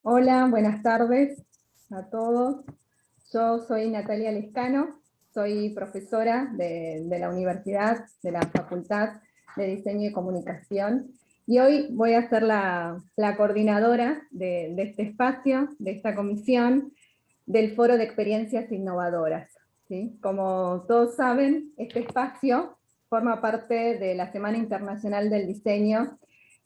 Hola, buenas tardes a todos. Yo soy Natalia Lescano, soy profesora de la universidad, de la Facultad de Diseño y Comunicación, y hoy voy a ser la coordinadora de este espacio, de esta comisión, del Foro de Experiencias Innovadoras. ¿Sí? Como todos saben, este espacio forma parte de la Semana Internacional del Diseño,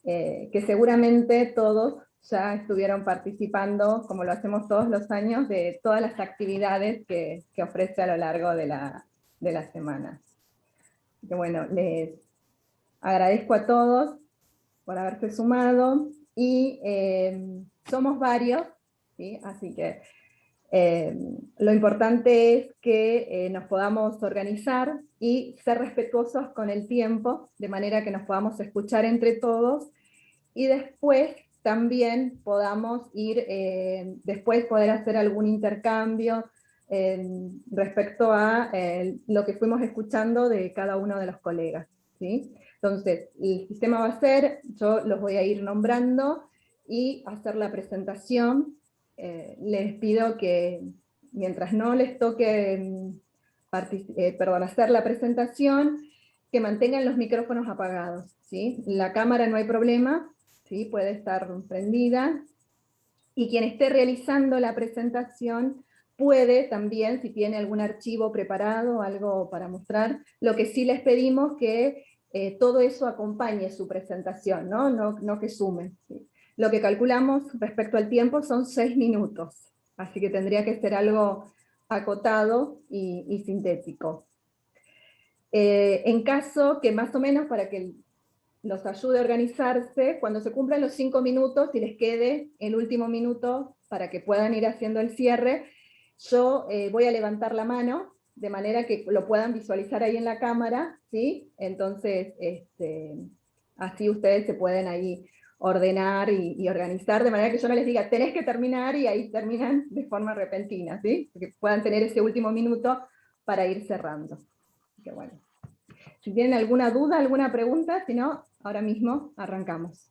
que seguramente todos ya estuvieron participando, como lo hacemos todos los años, de todas las actividades que ofrece a lo largo de la semana. Que bueno, les agradezco a todos por haberse sumado, y somos varios, ¿sí? Así que lo importante es que nos podamos organizar y ser respetuosos con el tiempo, de manera que nos podamos escuchar entre todos, y después también podamos ir, después poder hacer algún intercambio respecto a lo que fuimos escuchando de cada uno de los colegas, ¿sí? Entonces, el sistema va a ser, yo los voy a ir nombrando y hacer la presentación. Les pido que mientras no les toque hacer la presentación, que mantengan los micrófonos apagados, ¿sí? La cámara no hay problema, ¿sí? Puede estar prendida, y quien esté realizando la presentación puede también, si tiene algún archivo preparado, algo para mostrar, lo que sí les pedimos que todo eso acompañe su presentación, no que sume, ¿sí? Lo que calculamos respecto al tiempo son 6 minutos, así que tendría que ser algo acotado y sintético. En caso que más o menos, para que los ayude a organizarse, cuando se cumplan los 5 minutos y les quede el último minuto para que puedan ir haciendo el cierre, yo voy a levantar la mano, de manera que lo puedan visualizar ahí en la cámara, ¿sí? Entonces, así ustedes se pueden ahí ordenar y organizar, de manera que yo no les diga, tenés que terminar, y ahí terminan de forma repentina, ¿sí? Que puedan tener ese último minuto para ir cerrando. Que bueno. Si tienen alguna duda, alguna pregunta, si no, ahora mismo arrancamos.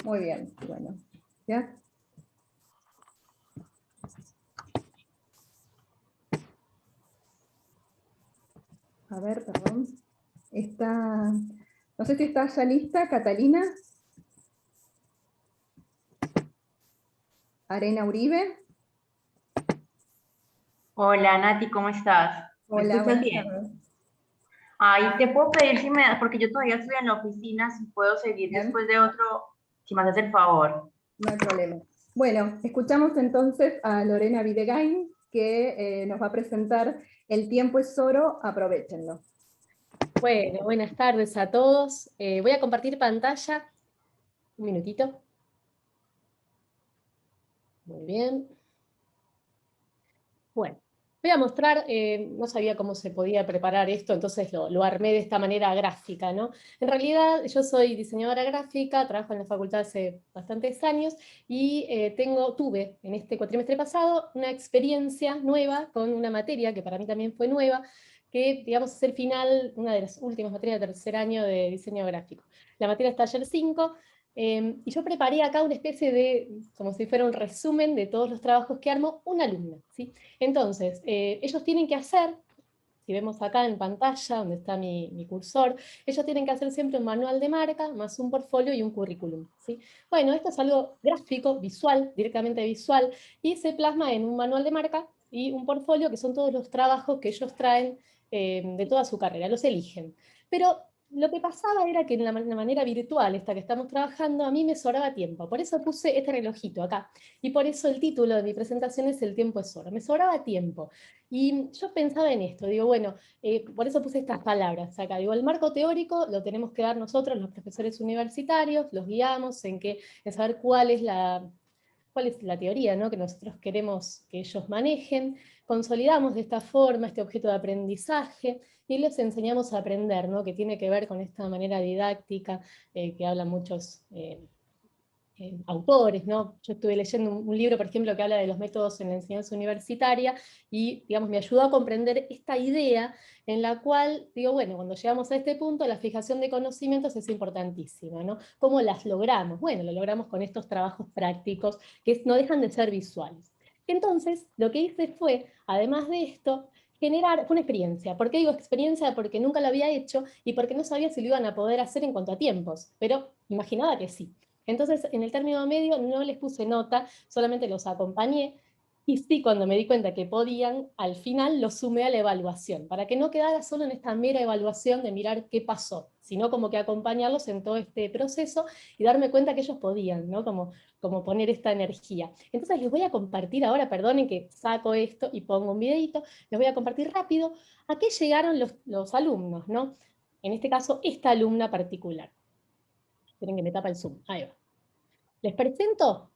Muy bien, bueno. ¿Ya? A ver, perdón. Está, no sé si está ya lista, Catalina. Arena Uribe. Hola Nati, ¿cómo estás? ¿Me Hola, escuchas buenas bien? tardes. Ay, te puedo pedir si me das, porque yo todavía estoy en la oficina, si puedo seguir Bien, después de otro, si me haces el favor. no hay problema. Bueno, escuchamos entonces a Lorena Videgain, que nos va a presentar El tiempo es oro, aprovéchenlo. Bueno, buenas tardes a todos. Voy a compartir pantalla. Un minutito. Muy bien. Bueno, voy a mostrar, no sabía cómo se podía preparar esto, entonces lo armé de esta manera gráfica, ¿no? En realidad yo soy diseñadora gráfica, trabajo en la facultad hace bastantes años y tuve en este cuatrimestre pasado una experiencia nueva con una materia que para mí también fue nueva, que digamos es el final, una de las últimas materias de tercer año de diseño gráfico. La materia es taller 5. Y yo preparé acá una especie de, como si fuera un resumen de todos los trabajos que armó una alumna, ¿sí? Entonces, ellos tienen que hacer, si vemos acá en pantalla, donde está mi cursor, ellos tienen que hacer siempre un manual de marca, más un portfolio y un currículum, ¿sí? Bueno, esto es algo gráfico, visual, directamente visual, y se plasma en un manual de marca y un portfolio, que son todos los trabajos que ellos traen de toda su carrera, los eligen. Pero lo que pasaba era que en la manera virtual, esta que estamos trabajando, a mí me sobraba tiempo. Por eso puse este relojito acá. Y por eso el título de mi presentación es El tiempo es oro. Me sobraba tiempo. Y yo pensaba en esto, digo, bueno, por eso puse estas palabras acá. Digo, el marco teórico lo tenemos que dar nosotros, los profesores universitarios, los guiamos en saber cuál es la teoría, ¿no?, que nosotros queremos que ellos manejen. Consolidamos de esta forma este objeto de aprendizaje y les enseñamos a aprender, ¿no?, que tiene que ver con esta manera didáctica que hablan muchos autores, ¿no? Yo estuve leyendo un libro, por ejemplo, que habla de los métodos en la enseñanza universitaria, y digamos, me ayudó a comprender esta idea en la cual, digo, bueno, cuando llegamos a este punto, la fijación de conocimientos es importantísima, ¿no? ¿Cómo las logramos? Bueno, lo logramos con estos trabajos prácticos, que no dejan de ser visuales. Entonces, lo que hice fue, además de esto, fue una experiencia. ¿Por qué digo experiencia? Porque nunca lo había hecho y porque no sabía si lo iban a poder hacer en cuanto a tiempos, pero imaginaba que sí. Entonces, en el término medio no les puse nota, solamente los acompañé, y sí, cuando me di cuenta que podían, al final los sumé a la evaluación, para que no quedara solo en esta mera evaluación de mirar qué pasó, sino como que acompañarlos en todo este proceso y darme cuenta que ellos podían, ¿no? Como poner esta energía. Entonces les voy a compartir ahora, perdonen que saco esto y pongo un videito, les voy a compartir rápido a qué llegaron los alumnos, ¿no? En este caso, esta alumna particular. Esperen que me tapa el Zoom. Ahí va. Les presento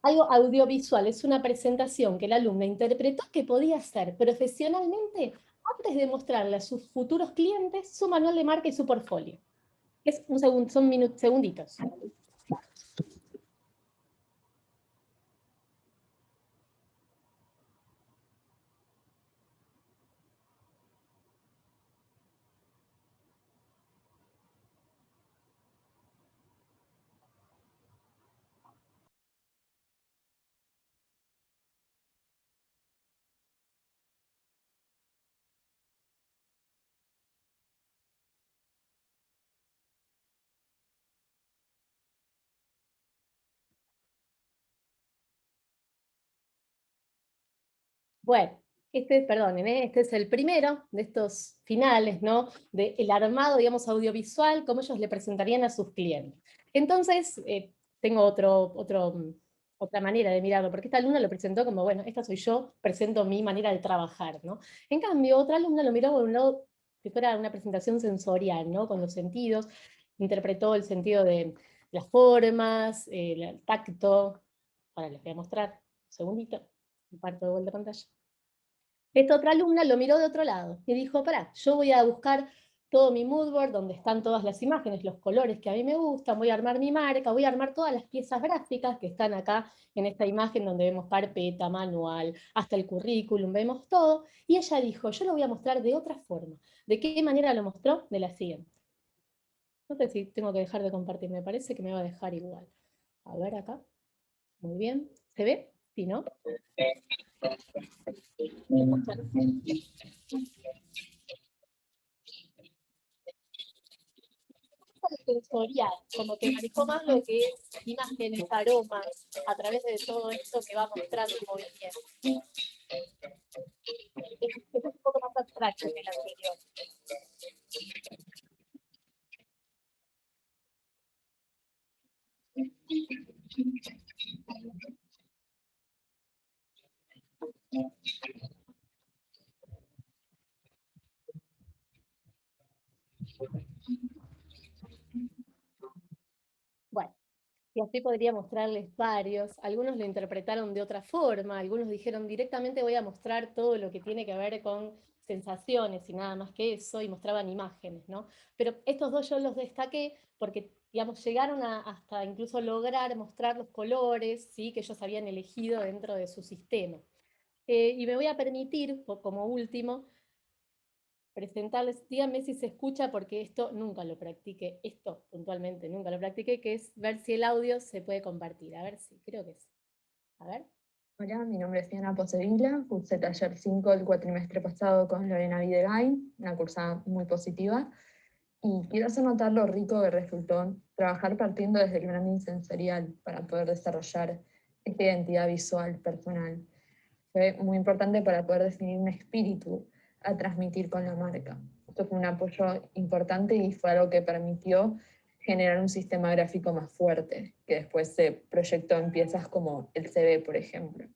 algo audiovisual, es una presentación que la alumna interpretó que podía hacer profesionalmente antes de mostrarle a sus futuros clientes su manual de marca y su portfolio. Es son segunditos. Bueno, perdonen, este es el primero de estos finales, ¿no? Del armado, digamos, audiovisual, cómo ellos le presentarían a sus clientes. Entonces, tengo otra manera de mirarlo, porque esta alumna lo presentó como, bueno, esta soy yo, presento mi manera de trabajar, ¿no? En cambio, otra alumna lo miró por un lado que fuera una presentación sensorial, ¿no? Con los sentidos, interpretó el sentido de las formas, el tacto. Ahora les voy a mostrar, un segundito, comparto de vuelta pantalla. Esta otra alumna lo miró de otro lado y dijo, pará, yo voy a buscar todo mi mood board donde están todas las imágenes, los colores que a mí me gustan, voy a armar mi marca, voy a armar todas las piezas gráficas que están acá en esta imagen donde vemos carpeta, manual, hasta el currículum, vemos todo, y ella dijo, yo lo voy a mostrar de otra forma. ¿De qué manera lo mostró? De la siguiente. No sé si tengo que dejar de compartir, me parece que me va a dejar igual. A ver acá. Muy bien. ¿Se ve? ¿Sí, no? Sensorial, como que manejó más lo que es imágenes, aromas, a través de todo esto que va mostrando el movimiento. Es un poco más abstracto que el anterior. Bueno, y así podría mostrarles varios. Algunos lo interpretaron de otra forma, algunos dijeron directamente voy a mostrar todo lo que tiene que ver con sensaciones y nada más que eso, y mostraban imágenes, ¿no? Pero estos dos yo los destaqué porque, digamos, llegaron hasta incluso lograr mostrar los colores, ¿sí? Que ellos habían elegido dentro de su sistema. Y me voy a permitir, como último, presentarles, díganme si se escucha porque esto nunca lo practiqué, esto puntualmente nunca lo practiqué, que es ver si el audio se puede compartir. A ver si, creo que sí. A ver. Hola, mi nombre es Diana Posevila, cursé taller 5 el cuatrimestre pasado con Lorena Videgain, una cursada muy positiva, y quiero hacer notar lo rico que resultó trabajar partiendo desde el branding sensorial para poder desarrollar esta identidad visual personal. Fue muy importante para poder definir un espíritu a transmitir con la marca. Esto fue un apoyo importante y fue algo que permitió generar un sistema gráfico más fuerte, que después se proyectó en piezas como el CV, por ejemplo.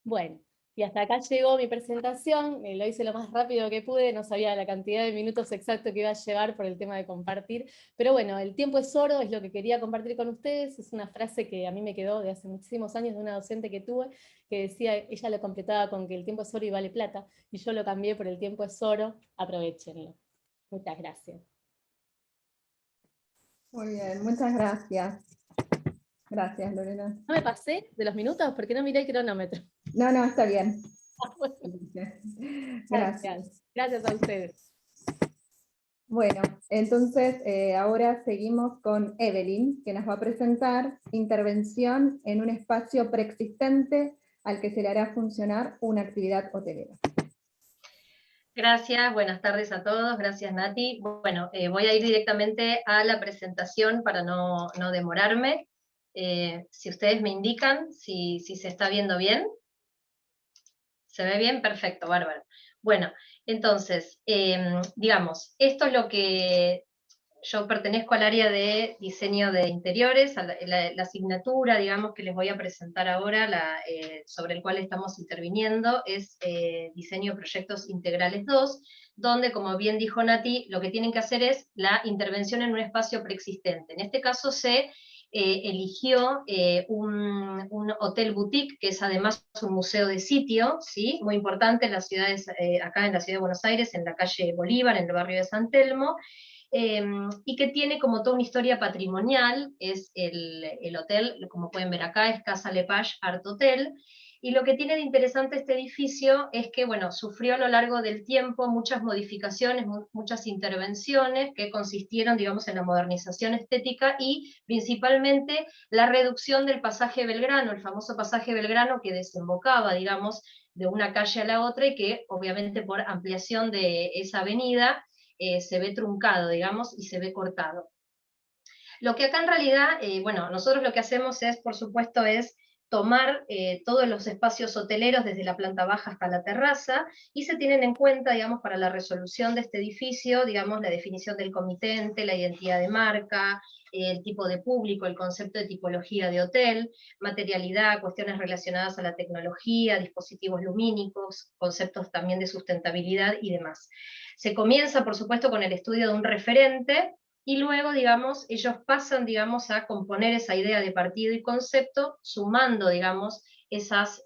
Bueno, y hasta acá llegó mi presentación, lo hice lo más rápido que pude, no sabía la cantidad de minutos exactos que iba a llevar por el tema de compartir, pero bueno, el tiempo es oro, es lo que quería compartir con ustedes, es una frase que a mí me quedó de hace muchísimos años de una docente que tuve, que decía, ella lo completaba con que el tiempo es oro y vale plata, y yo lo cambié por el tiempo es oro, aprovechenlo. Muchas gracias. Muy bien, muchas gracias. Gracias, Lorena. ¿No me pasé de los minutos? Porque no miré el cronómetro. No, no, está bien. Gracias. Gracias. Gracias a ustedes. Bueno, entonces ahora seguimos con Evelyn, que nos va a presentar intervención en un espacio preexistente al que se le hará funcionar una actividad hotelera. Gracias, buenas tardes a todos, gracias Nati. Bueno, voy a ir directamente a la presentación para no demorarme. Si ustedes me indican, si se está viendo bien. ¿Se ve bien? Perfecto, bárbaro. Bueno, entonces, digamos, esto es lo que yo pertenezco al área de diseño de interiores, a la asignatura, digamos, que les voy a presentar ahora, sobre el cual estamos interviniendo, es Diseño de Proyectos Integrales 2, donde, como bien dijo Nati, lo que tienen que hacer es la intervención en un espacio preexistente. En este caso se eligió un hotel boutique, que es además un museo de sitio, ¿sí? Muy importante en las ciudades, acá en la ciudad de Buenos Aires, en la calle Bolívar, en el barrio de San Telmo, y que tiene como toda una historia patrimonial. Es el hotel, como pueden ver acá, es Casa Lepage Art Hotel, y lo que tiene de interesante este edificio es que, bueno, sufrió a lo largo del tiempo muchas modificaciones, muchas intervenciones que consistieron, digamos, en la modernización estética y principalmente la reducción del pasaje Belgrano, el famoso pasaje Belgrano que desembocaba, digamos, de una calle a la otra y que, obviamente, por ampliación de esa avenida, se ve truncado, digamos, y se ve cortado. Lo que acá en realidad, bueno, nosotros lo que hacemos es, por supuesto, es tomar todos los espacios hoteleros desde la planta baja hasta la terraza, y se tienen en cuenta, digamos, para la resolución de este edificio, digamos, la definición del comitente, la identidad de marca, el tipo de público, el concepto de tipología de hotel, materialidad, cuestiones relacionadas a la tecnología, dispositivos lumínicos, conceptos también de sustentabilidad y demás. Se comienza, por supuesto, con el estudio de un referente, y luego, digamos, ellos pasan, digamos, a componer esa idea de partido y concepto, sumando, digamos, esas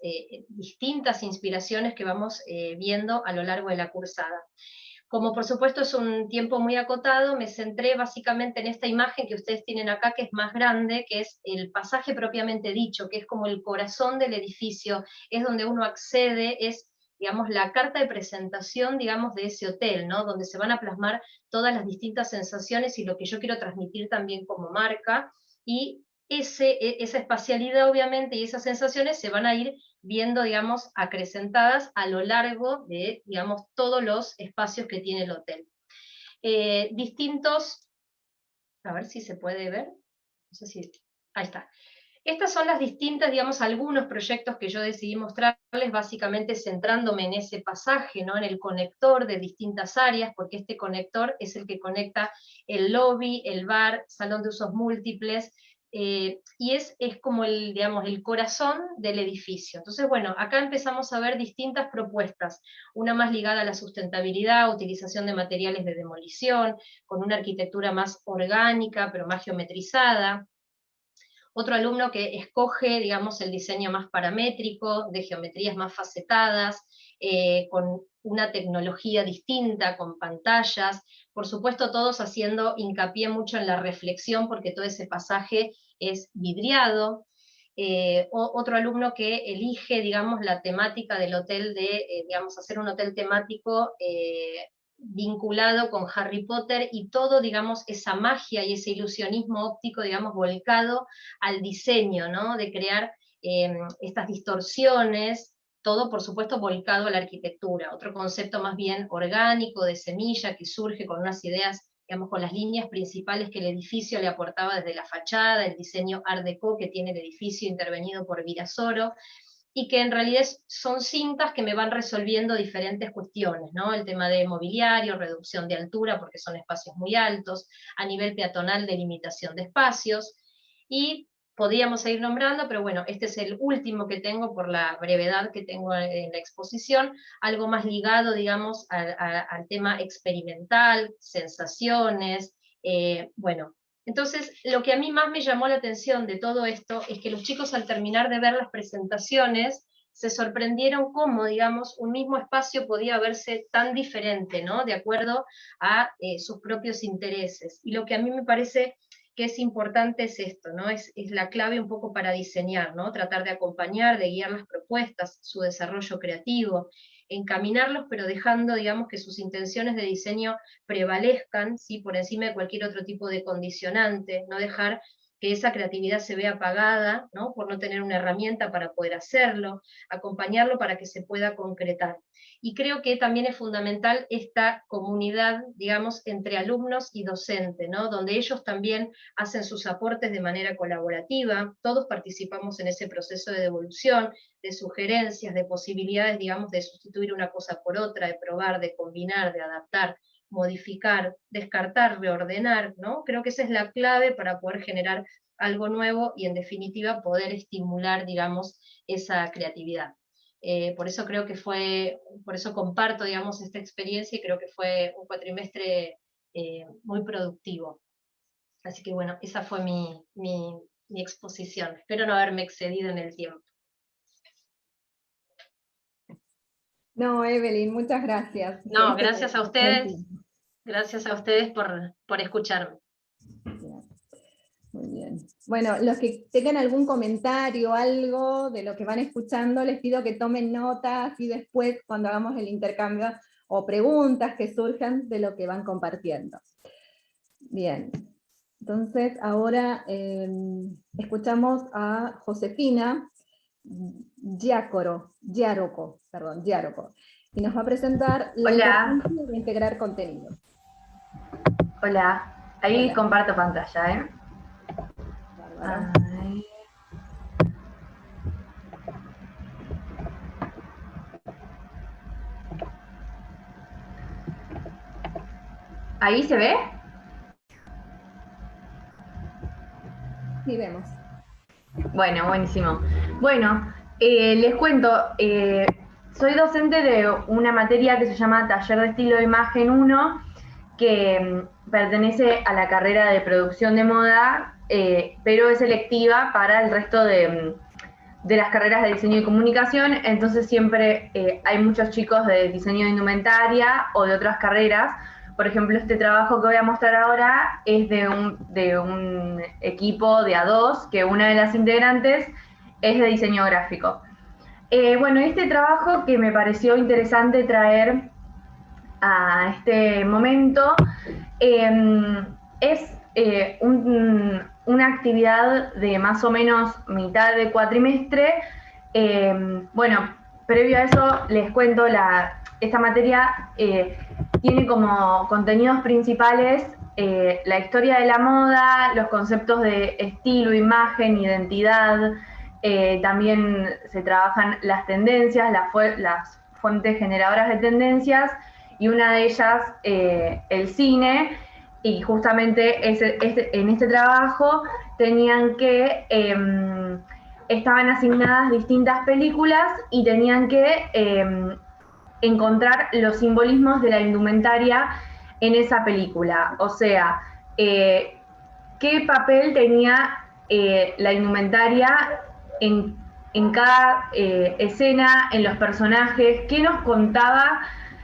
distintas inspiraciones que vamos viendo a lo largo de la cursada. Como por supuesto es un tiempo muy acotado, me centré básicamente en esta imagen que ustedes tienen acá, que es más grande, que es el pasaje propiamente dicho, que es como el corazón del edificio, es donde uno accede, es, digamos, la carta de presentación, digamos, de ese hotel, ¿no? Donde se van a plasmar todas las distintas sensaciones y lo que yo quiero transmitir también como marca, y esa espacialidad, obviamente, y esas sensaciones se van a ir viendo, digamos, acrecentadas a lo largo de, digamos, todos los espacios que tiene el hotel. Distintos, a ver si se puede ver, no sé si, ahí está. Estas son las distintas, digamos, algunos proyectos que yo decidí mostrarles, básicamente centrándome en ese pasaje, ¿no? En el conector de distintas áreas, porque este conector es el que conecta el lobby, el bar, salón de usos múltiples, y es como el, digamos, el corazón del edificio. Entonces, bueno, acá empezamos a ver distintas propuestas, una más ligada a la sustentabilidad, utilización de materiales de demolición, con una arquitectura más orgánica, pero más geometrizada. Otro alumno que escoge, digamos, el diseño más paramétrico, de geometrías más facetadas, con una tecnología distinta, con pantallas, por supuesto todos haciendo hincapié mucho en la reflexión, porque todo ese pasaje es vidriado. Otro alumno que elige, digamos, la temática del hotel digamos, hacer un hotel temático vinculado con Harry Potter, y todo, digamos, esa magia y ese ilusionismo óptico, digamos, volcado al diseño, ¿no? De crear estas distorsiones, todo, por supuesto, volcado a la arquitectura. Otro concepto más bien orgánico, de semilla, que surge con unas ideas, digamos, con las líneas principales que el edificio le aportaba desde la fachada, el diseño Art Deco que tiene el edificio intervenido por Virasoro, y que en realidad son cintas que me van resolviendo diferentes cuestiones, ¿no? El tema de mobiliario, reducción de altura, porque son espacios muy altos, a nivel peatonal, delimitación de espacios, y podríamos seguir nombrando, pero bueno, este es el último que tengo por la brevedad que tengo en la exposición, algo más ligado, digamos, al tema experimental, sensaciones, bueno. Entonces, lo que a mí más me llamó la atención de todo esto es que los chicos, al terminar de ver las presentaciones, se sorprendieron cómo, digamos, un mismo espacio podía verse tan diferente, ¿no? De acuerdo a sus propios intereses. Y lo que a mí me parece que es importante es esto, ¿no? Es la clave un poco para diseñar, ¿no? Tratar de acompañar, de guiar las propuestas, su desarrollo creativo, encaminarlos, pero dejando, digamos, que sus intenciones de diseño prevalezcan, ¿sí? Por encima de cualquier otro tipo de condicionante, no dejar que esa creatividad se vea apagada, ¿no? Por no tener una herramienta para poder hacerlo, acompañarlo para que se pueda concretar. Y creo que también es fundamental esta comunidad, digamos, entre alumnos y docente, ¿no? Donde ellos también hacen sus aportes de manera colaborativa, todos participamos en ese proceso de devolución, de sugerencias, de posibilidades, digamos, de sustituir una cosa por otra, de probar, de combinar, de adaptar, modificar, descartar, reordenar, ¿no? Creo que esa es la clave para poder generar algo nuevo y en definitiva poder estimular, digamos, esa creatividad. Por eso creo que por eso comparto, digamos, esta experiencia y creo que fue un cuatrimestre muy productivo. Así que bueno, esa fue mi exposición. Espero no haberme excedido en el tiempo. No, Evelyn, muchas gracias. No, gracias a ustedes. Gracias a ustedes por escucharme. Muy bien. Bueno, los que tengan algún comentario, algo de lo que van escuchando, les pido que tomen notas y después, cuando hagamos el intercambio, o preguntas que surjan de lo que van compartiendo. Bien. Entonces, ahora escuchamos a Josefina Giaroco, y nos va a presentar la importancia de integrar contenido. Hola, ahí hola. Comparto pantalla, ¿eh? ¿Ahí se ve? Sí, vemos. Bueno, buenísimo. Bueno, les cuento, soy docente de una materia que se llama Taller de Estilo de Imagen 1, que pertenece a la carrera de producción de moda, pero es selectiva para el resto de las carreras de diseño y comunicación, entonces siempre hay muchos chicos de diseño de indumentaria o de otras carreras. Por ejemplo, este trabajo que voy a mostrar ahora es de un equipo de A2, que una de las integrantes es de diseño gráfico. Bueno, este trabajo que me pareció interesante traer a este momento es una actividad de más o menos mitad de cuatrimestre. Bueno, previo a eso les cuento, esta materia tiene como contenidos principales la historia de la moda, los conceptos de estilo, imagen, identidad, también se trabajan las tendencias, las fuentes generadoras de tendencias, y una de ellas el cine, y justamente en este trabajo tenían que, estaban asignadas distintas películas y tenían que encontrar los simbolismos de la indumentaria en esa película, o sea, qué papel tenía la indumentaria en cada escena, en los personajes, qué nos contaba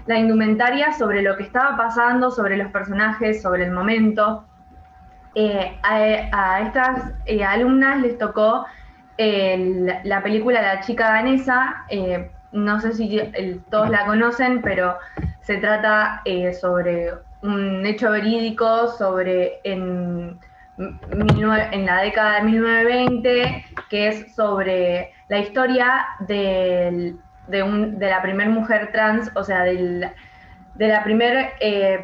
la indumentaria sobre lo que estaba pasando, sobre los personajes, sobre el momento. A estas alumnas les tocó la película La chica danesa, no sé si todos la conocen, pero se trata sobre un hecho verídico en la década de 1920, que es sobre la historia de la primer mujer trans, o sea, de la primera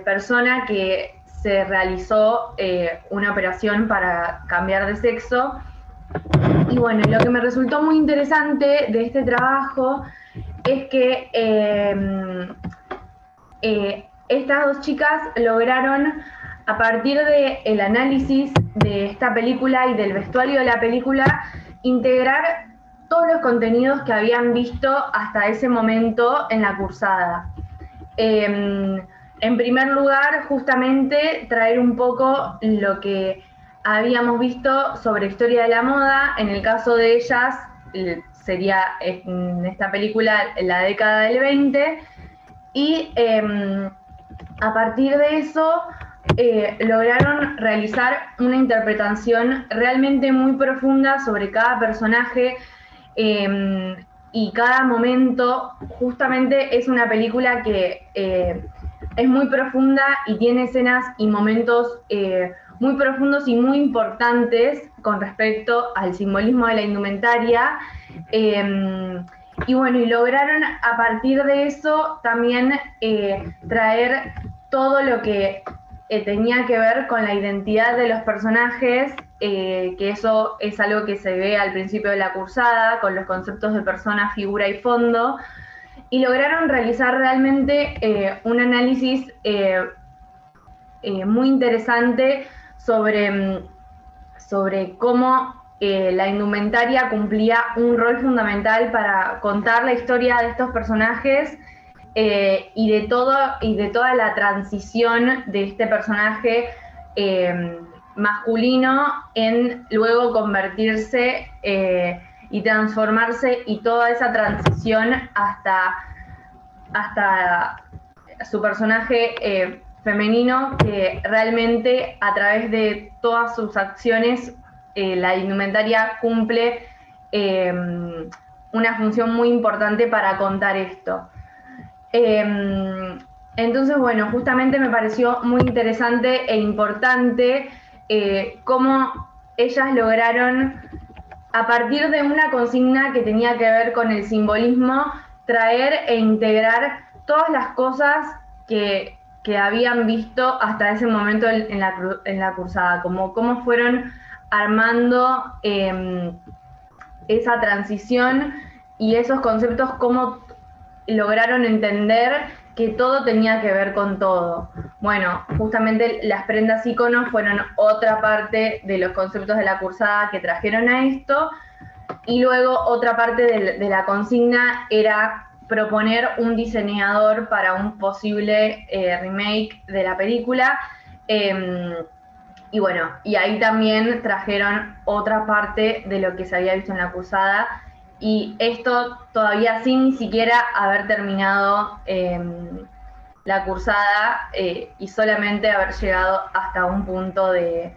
persona que se realizó una operación para cambiar de sexo. Y bueno, lo que me resultó muy interesante de este trabajo es que estas dos chicas lograron, a partir del análisis de esta película y del vestuario de la película, integrar todos los contenidos que habían visto hasta ese momento en la cursada. En primer lugar, justamente traer un poco lo que habíamos visto sobre historia de la moda. En el caso de ellas, sería en esta película la década del 20, y a partir de eso lograron realizar una interpretación realmente muy profunda sobre cada personaje, y cada momento. Justamente es una película que es muy profunda y tiene escenas y momentos muy profundos y muy importantes con respecto al simbolismo de la indumentaria. Y bueno, y lograron a partir de eso también traer todo lo que tenía que ver con la identidad de los personajes, que eso es algo que se ve al principio de la cursada, con los conceptos de persona, figura y fondo, y lograron realizar realmente un análisis muy interesante sobre cómo la indumentaria cumplía un rol fundamental para contar la historia de estos personajes, y de toda la transición de este personaje masculino en luego convertirse y transformarse, y toda esa transición hasta su personaje femenino, que realmente a través de todas sus acciones la indumentaria cumple una función muy importante para contar esto. Entonces, bueno, justamente me pareció muy interesante e importante cómo ellas lograron, a partir de una consigna que tenía que ver con el simbolismo, traer e integrar todas las cosas que habían visto hasta ese momento en la cursada, como cómo fueron armando esa transición y esos conceptos, cómo lograron entender que todo tenía que ver con todo. Bueno, justamente las prendas íconos fueron otra parte de los conceptos de la cursada que trajeron a esto, y luego otra parte de la consigna era proponer un diseñador para un posible remake de la película, y bueno, y ahí también trajeron otra parte de lo que se había visto en la cursada, y esto todavía sin ni siquiera haber terminado la cursada, y solamente haber llegado hasta un punto de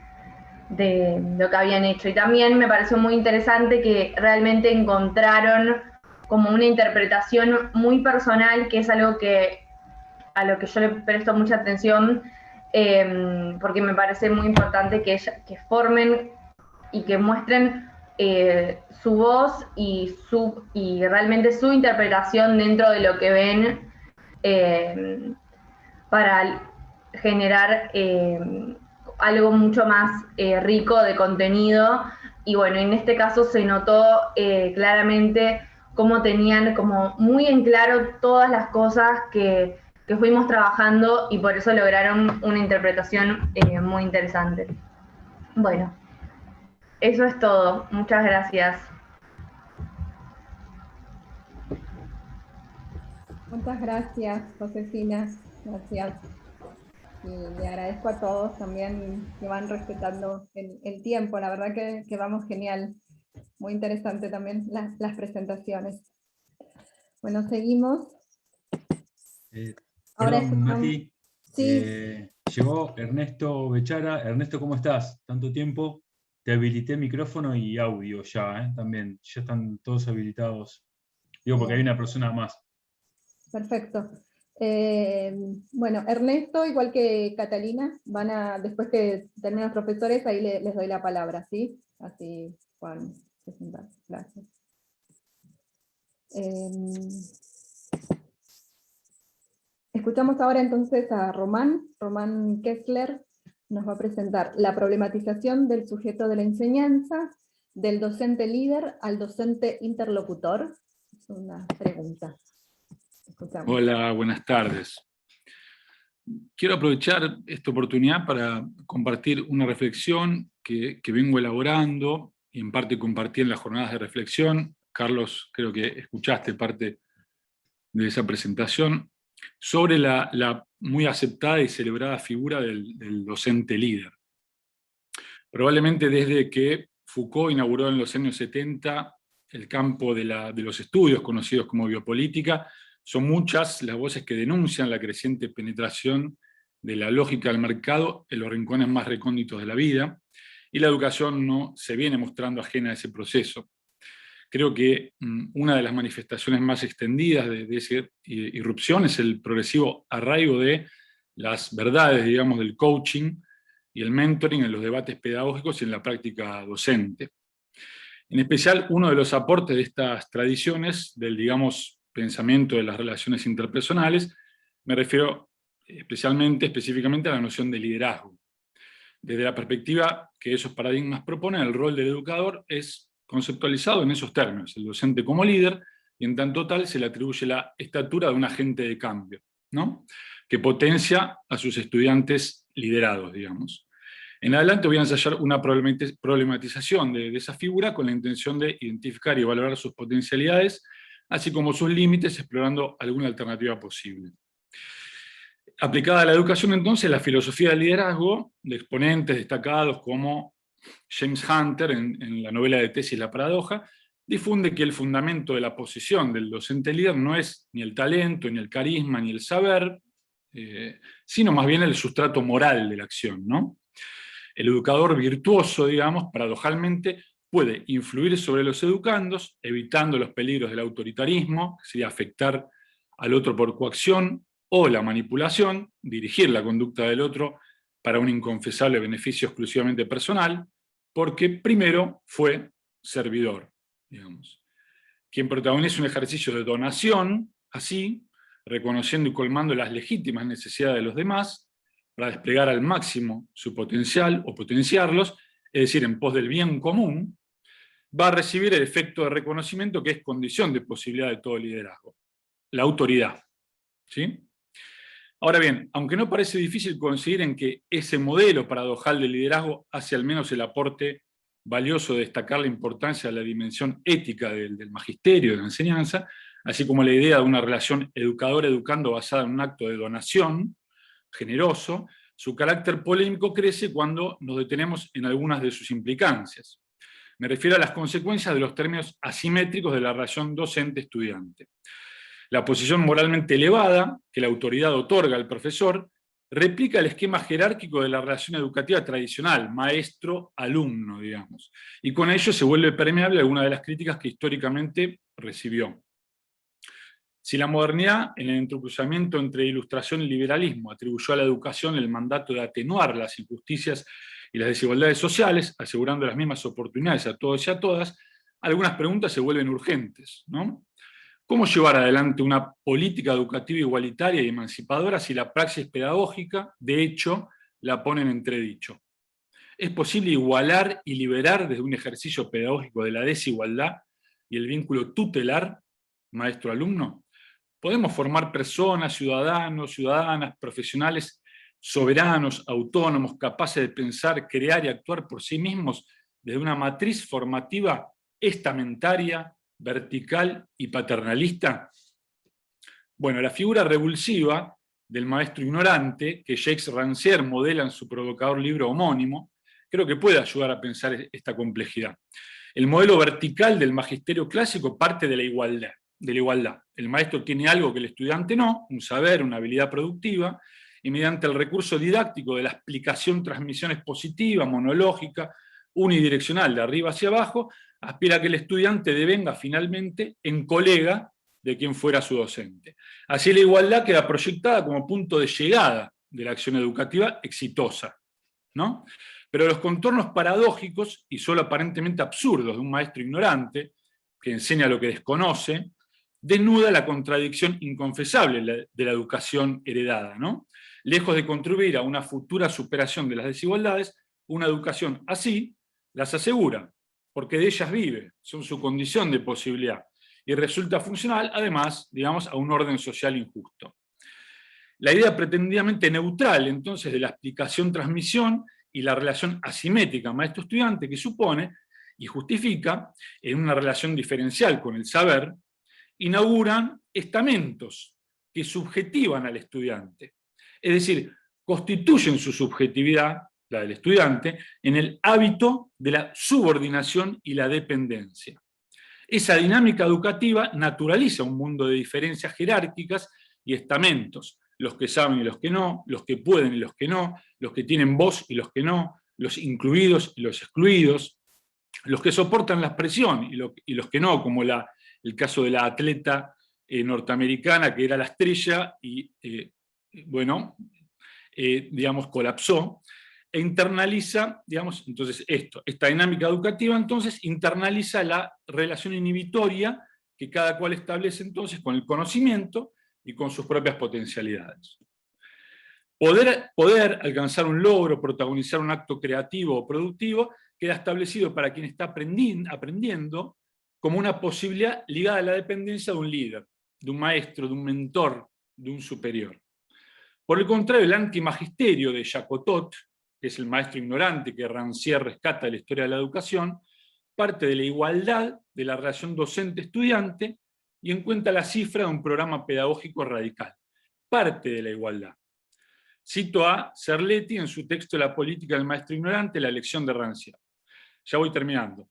lo que habían hecho. Y también me pareció muy interesante que realmente encontraron como una interpretación muy personal, que es algo a lo que yo le presto mucha atención, porque me parece muy importante que formen y que muestren su voz y realmente su interpretación dentro de lo que ven, para generar algo mucho más rico de contenido. Y bueno, en este caso se notó claramente cómo tenían como muy en claro todas las cosas que fuimos trabajando, y por eso lograron una interpretación muy interesante. Bueno, eso es todo. Muchas gracias. Muchas gracias, Josefina. Gracias. Y le agradezco a todos también que van respetando el tiempo. La verdad que vamos genial. Muy interesante también las presentaciones. Bueno, seguimos. Ahora Perdón, Mati. Sí. Llegó Ernesto Bechara. Ernesto, ¿cómo estás? Tanto tiempo. Te habilité micrófono y audio ya, también. Ya están todos habilitados. Digo, porque hay una persona más. Perfecto. Bueno, Ernesto, igual que Catalina, después que terminen los profesores, ahí les doy la palabra, ¿sí? Así puedan presentar. Gracias. Escuchamos ahora entonces a Román Kessler. Nos va a presentar la problematización del sujeto de la enseñanza, del docente líder al docente interlocutor. Es una pregunta. Escuchamos. Hola, buenas tardes. Quiero aprovechar esta oportunidad para compartir una reflexión que vengo elaborando, y en parte compartí en las jornadas de reflexión. Carlos, creo que escuchaste parte de esa presentación, sobre la muy aceptada y celebrada figura del docente líder. Probablemente desde que Foucault inauguró en los años 70 el campo de los estudios conocidos como biopolítica, son muchas las voces que denuncian la creciente penetración de la lógica del mercado en los rincones más recónditos de la vida, y la educación no se viene mostrando ajena a ese proceso. Creo que una de las manifestaciones más extendidas de esa irrupción es el progresivo arraigo de las verdades, digamos, del coaching y el mentoring en los debates pedagógicos y en la práctica docente. En especial, uno de los aportes de estas tradiciones, del, digamos, pensamiento de las relaciones interpersonales, me refiero específicamente a la noción de liderazgo. Desde la perspectiva que esos paradigmas proponen, el rol del educador es conceptualizado en esos términos, el docente como líder, y en tanto tal se le atribuye la estatura de un agente de cambio, ¿no?, que potencia a sus estudiantes liderados, digamos. En adelante voy a ensayar una problematización de esa figura con la intención de identificar y valorar sus potencialidades, así como sus límites, explorando alguna alternativa posible. Aplicada a la educación, entonces, la filosofía del liderazgo, de exponentes destacados como James Hunter, en la novela de Tesis La Paradoja, difunde que el fundamento de la posición del docente líder no es ni el talento, ni el carisma, ni el saber, sino más bien el sustrato moral de la acción, ¿no? El educador virtuoso, digamos, paradojalmente, puede influir sobre los educandos, evitando los peligros del autoritarismo, que sería afectar al otro por coacción, o la manipulación, dirigir la conducta del otro para un inconfesable beneficio exclusivamente personal, porque primero fue servidor, digamos. Quien protagoniza un ejercicio de donación, así, reconociendo y colmando las legítimas necesidades de los demás, para desplegar al máximo su potencial o potenciarlos, es decir, en pos del bien común, va a recibir el efecto de reconocimiento que es condición de posibilidad de todo liderazgo, la autoridad, ¿sí? Ahora bien, aunque no parece difícil coincidir en que ese modelo paradojal de liderazgo hace al menos el aporte valioso de destacar la importancia de la dimensión ética del magisterio, de la enseñanza, así como la idea de una relación educador-educando basada en un acto de donación generoso, su carácter polémico crece cuando nos detenemos en algunas de sus implicancias. Me refiero a las consecuencias de los términos asimétricos de la relación docente-estudiante. La posición moralmente elevada que la autoridad otorga al profesor replica el esquema jerárquico de la relación educativa tradicional, maestro-alumno, digamos, y con ello se vuelve permeable alguna de las críticas que históricamente recibió. Si la modernidad, en el entrecruzamiento entre ilustración y liberalismo, atribuyó a la educación el mandato de atenuar las injusticias y las desigualdades sociales, asegurando las mismas oportunidades a todos y a todas, algunas preguntas se vuelven urgentes, ¿no? ¿Cómo llevar adelante una política educativa igualitaria y emancipadora si la praxis pedagógica, de hecho, la pone en entredicho? ¿Es posible igualar y liberar desde un ejercicio pedagógico de la desigualdad y el vínculo tutelar maestro-alumno? ¿Podemos formar personas, ciudadanos, ciudadanas, profesionales soberanos, autónomos, capaces de pensar, crear y actuar por sí mismos desde una matriz formativa estamentaria, vertical y paternalista? Bueno, la figura revulsiva del maestro ignorante, que Jacques Rancière modela en su provocador libro homónimo, creo que puede ayudar a pensar esta complejidad. El modelo vertical del magisterio clásico parte de la igualdad. El maestro tiene algo que el estudiante no, un saber, una habilidad productiva, y mediante el recurso didáctico de la explicación-transmisión expositiva, monológica, unidireccional, de arriba hacia abajo, aspira a que el estudiante devenga finalmente en colega de quien fuera su docente. Así la igualdad queda proyectada como punto de llegada de la acción educativa exitosa, ¿no? Pero los contornos paradójicos y solo aparentemente absurdos de un maestro ignorante, que enseña lo que desconoce, desnuda la contradicción inconfesable de la educación heredada, ¿no? Lejos de contribuir a una futura superación de las desigualdades, una educación así las asegura, porque de ellas vive, son su condición de posibilidad, y resulta funcional, además, digamos, a un orden social injusto. La idea pretendidamente neutral, entonces, de la explicación-transmisión y la relación asimétrica maestro-estudiante que supone y justifica, en una relación diferencial con el saber, inauguran estamentos que subjetivan al estudiante, es decir, constituyen su subjetividad, la del estudiante, en el hábito de la subordinación y la dependencia. Esa dinámica educativa naturaliza un mundo de diferencias jerárquicas y estamentos, los que saben y los que no, los que pueden y los que no, los que tienen voz y los que no, los incluidos y los excluidos, los que soportan la presión y los que no, como el caso de la atleta norteamericana que era la estrella y, digamos, colapsó, e internaliza, digamos, entonces esta dinámica educativa entonces internaliza la relación inhibitoria que cada cual establece entonces con el conocimiento y con sus propias potencialidades. Poder alcanzar un logro, protagonizar un acto creativo o productivo, queda establecido para quien está aprendiendo como una posibilidad ligada a la dependencia de un líder, de un maestro, de un mentor, de un superior. Por el contrario, el antimagisterio de Jacotot, que es el maestro ignorante que Rancière rescata de la historia de la educación, parte de la igualdad de la relación docente-estudiante y encuentra la cifra de un programa pedagógico radical. Parte de la igualdad. Cito a Cerletti en su texto La política del maestro ignorante, la elección de Rancière. Ya voy terminando.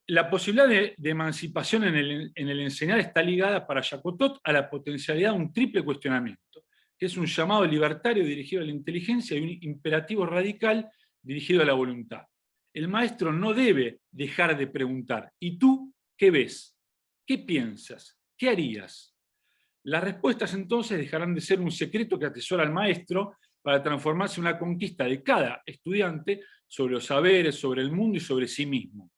La posibilidad de emancipación en el enseñar está ligada para Jacotot a la potencialidad de un triple cuestionamiento, que es un llamado libertario dirigido a la inteligencia y un imperativo radical dirigido a la voluntad. El maestro no debe dejar de preguntar, ¿y tú qué ves? ¿Qué piensas? ¿Qué harías? Las respuestas entonces dejarán de ser un secreto que atesora al maestro para transformarse en una conquista de cada estudiante sobre los saberes, sobre el mundo y sobre sí mismo.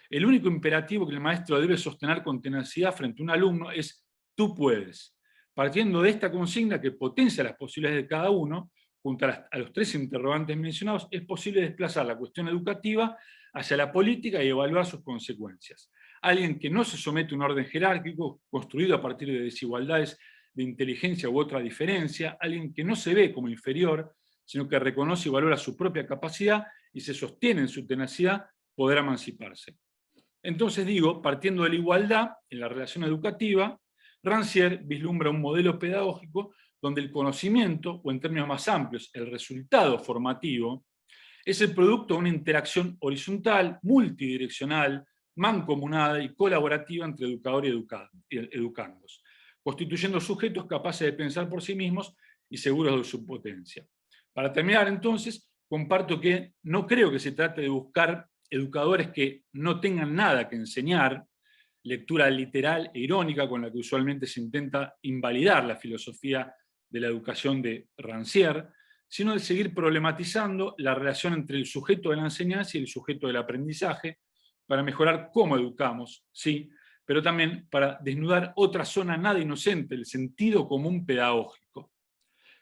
El único imperativo que el maestro debe sostener con tenacidad frente a un alumno es «tú puedes», partiendo de esta consigna que potencia las posibilidades de cada uno, junto a los tres interrogantes mencionados, es posible desplazar la cuestión educativa hacia la política y evaluar sus consecuencias. Alguien que no se somete a un orden jerárquico construido a partir de desigualdades de inteligencia u otra diferencia, alguien que no se ve como inferior, sino que reconoce y valora su propia capacidad y se sostiene en su tenacidad, podrá emanciparse. Entonces digo, partiendo de la igualdad en la relación educativa, Rancière vislumbra un modelo pedagógico donde el conocimiento, o en términos más amplios, el resultado formativo, es el producto de una interacción horizontal, multidireccional, mancomunada y colaborativa entre educador y educandos, constituyendo sujetos capaces de pensar por sí mismos y seguros de su potencia. Para terminar, entonces, comparto que no creo que se trate de buscar educadores que no tengan nada que enseñar, lectura literal e irónica con la que usualmente se intenta invalidar la filosofía de la educación de Rancière, sino de seguir problematizando la relación entre el sujeto de la enseñanza y el sujeto del aprendizaje, para mejorar cómo educamos, sí, pero también para desnudar otra zona nada inocente, el sentido común pedagógico,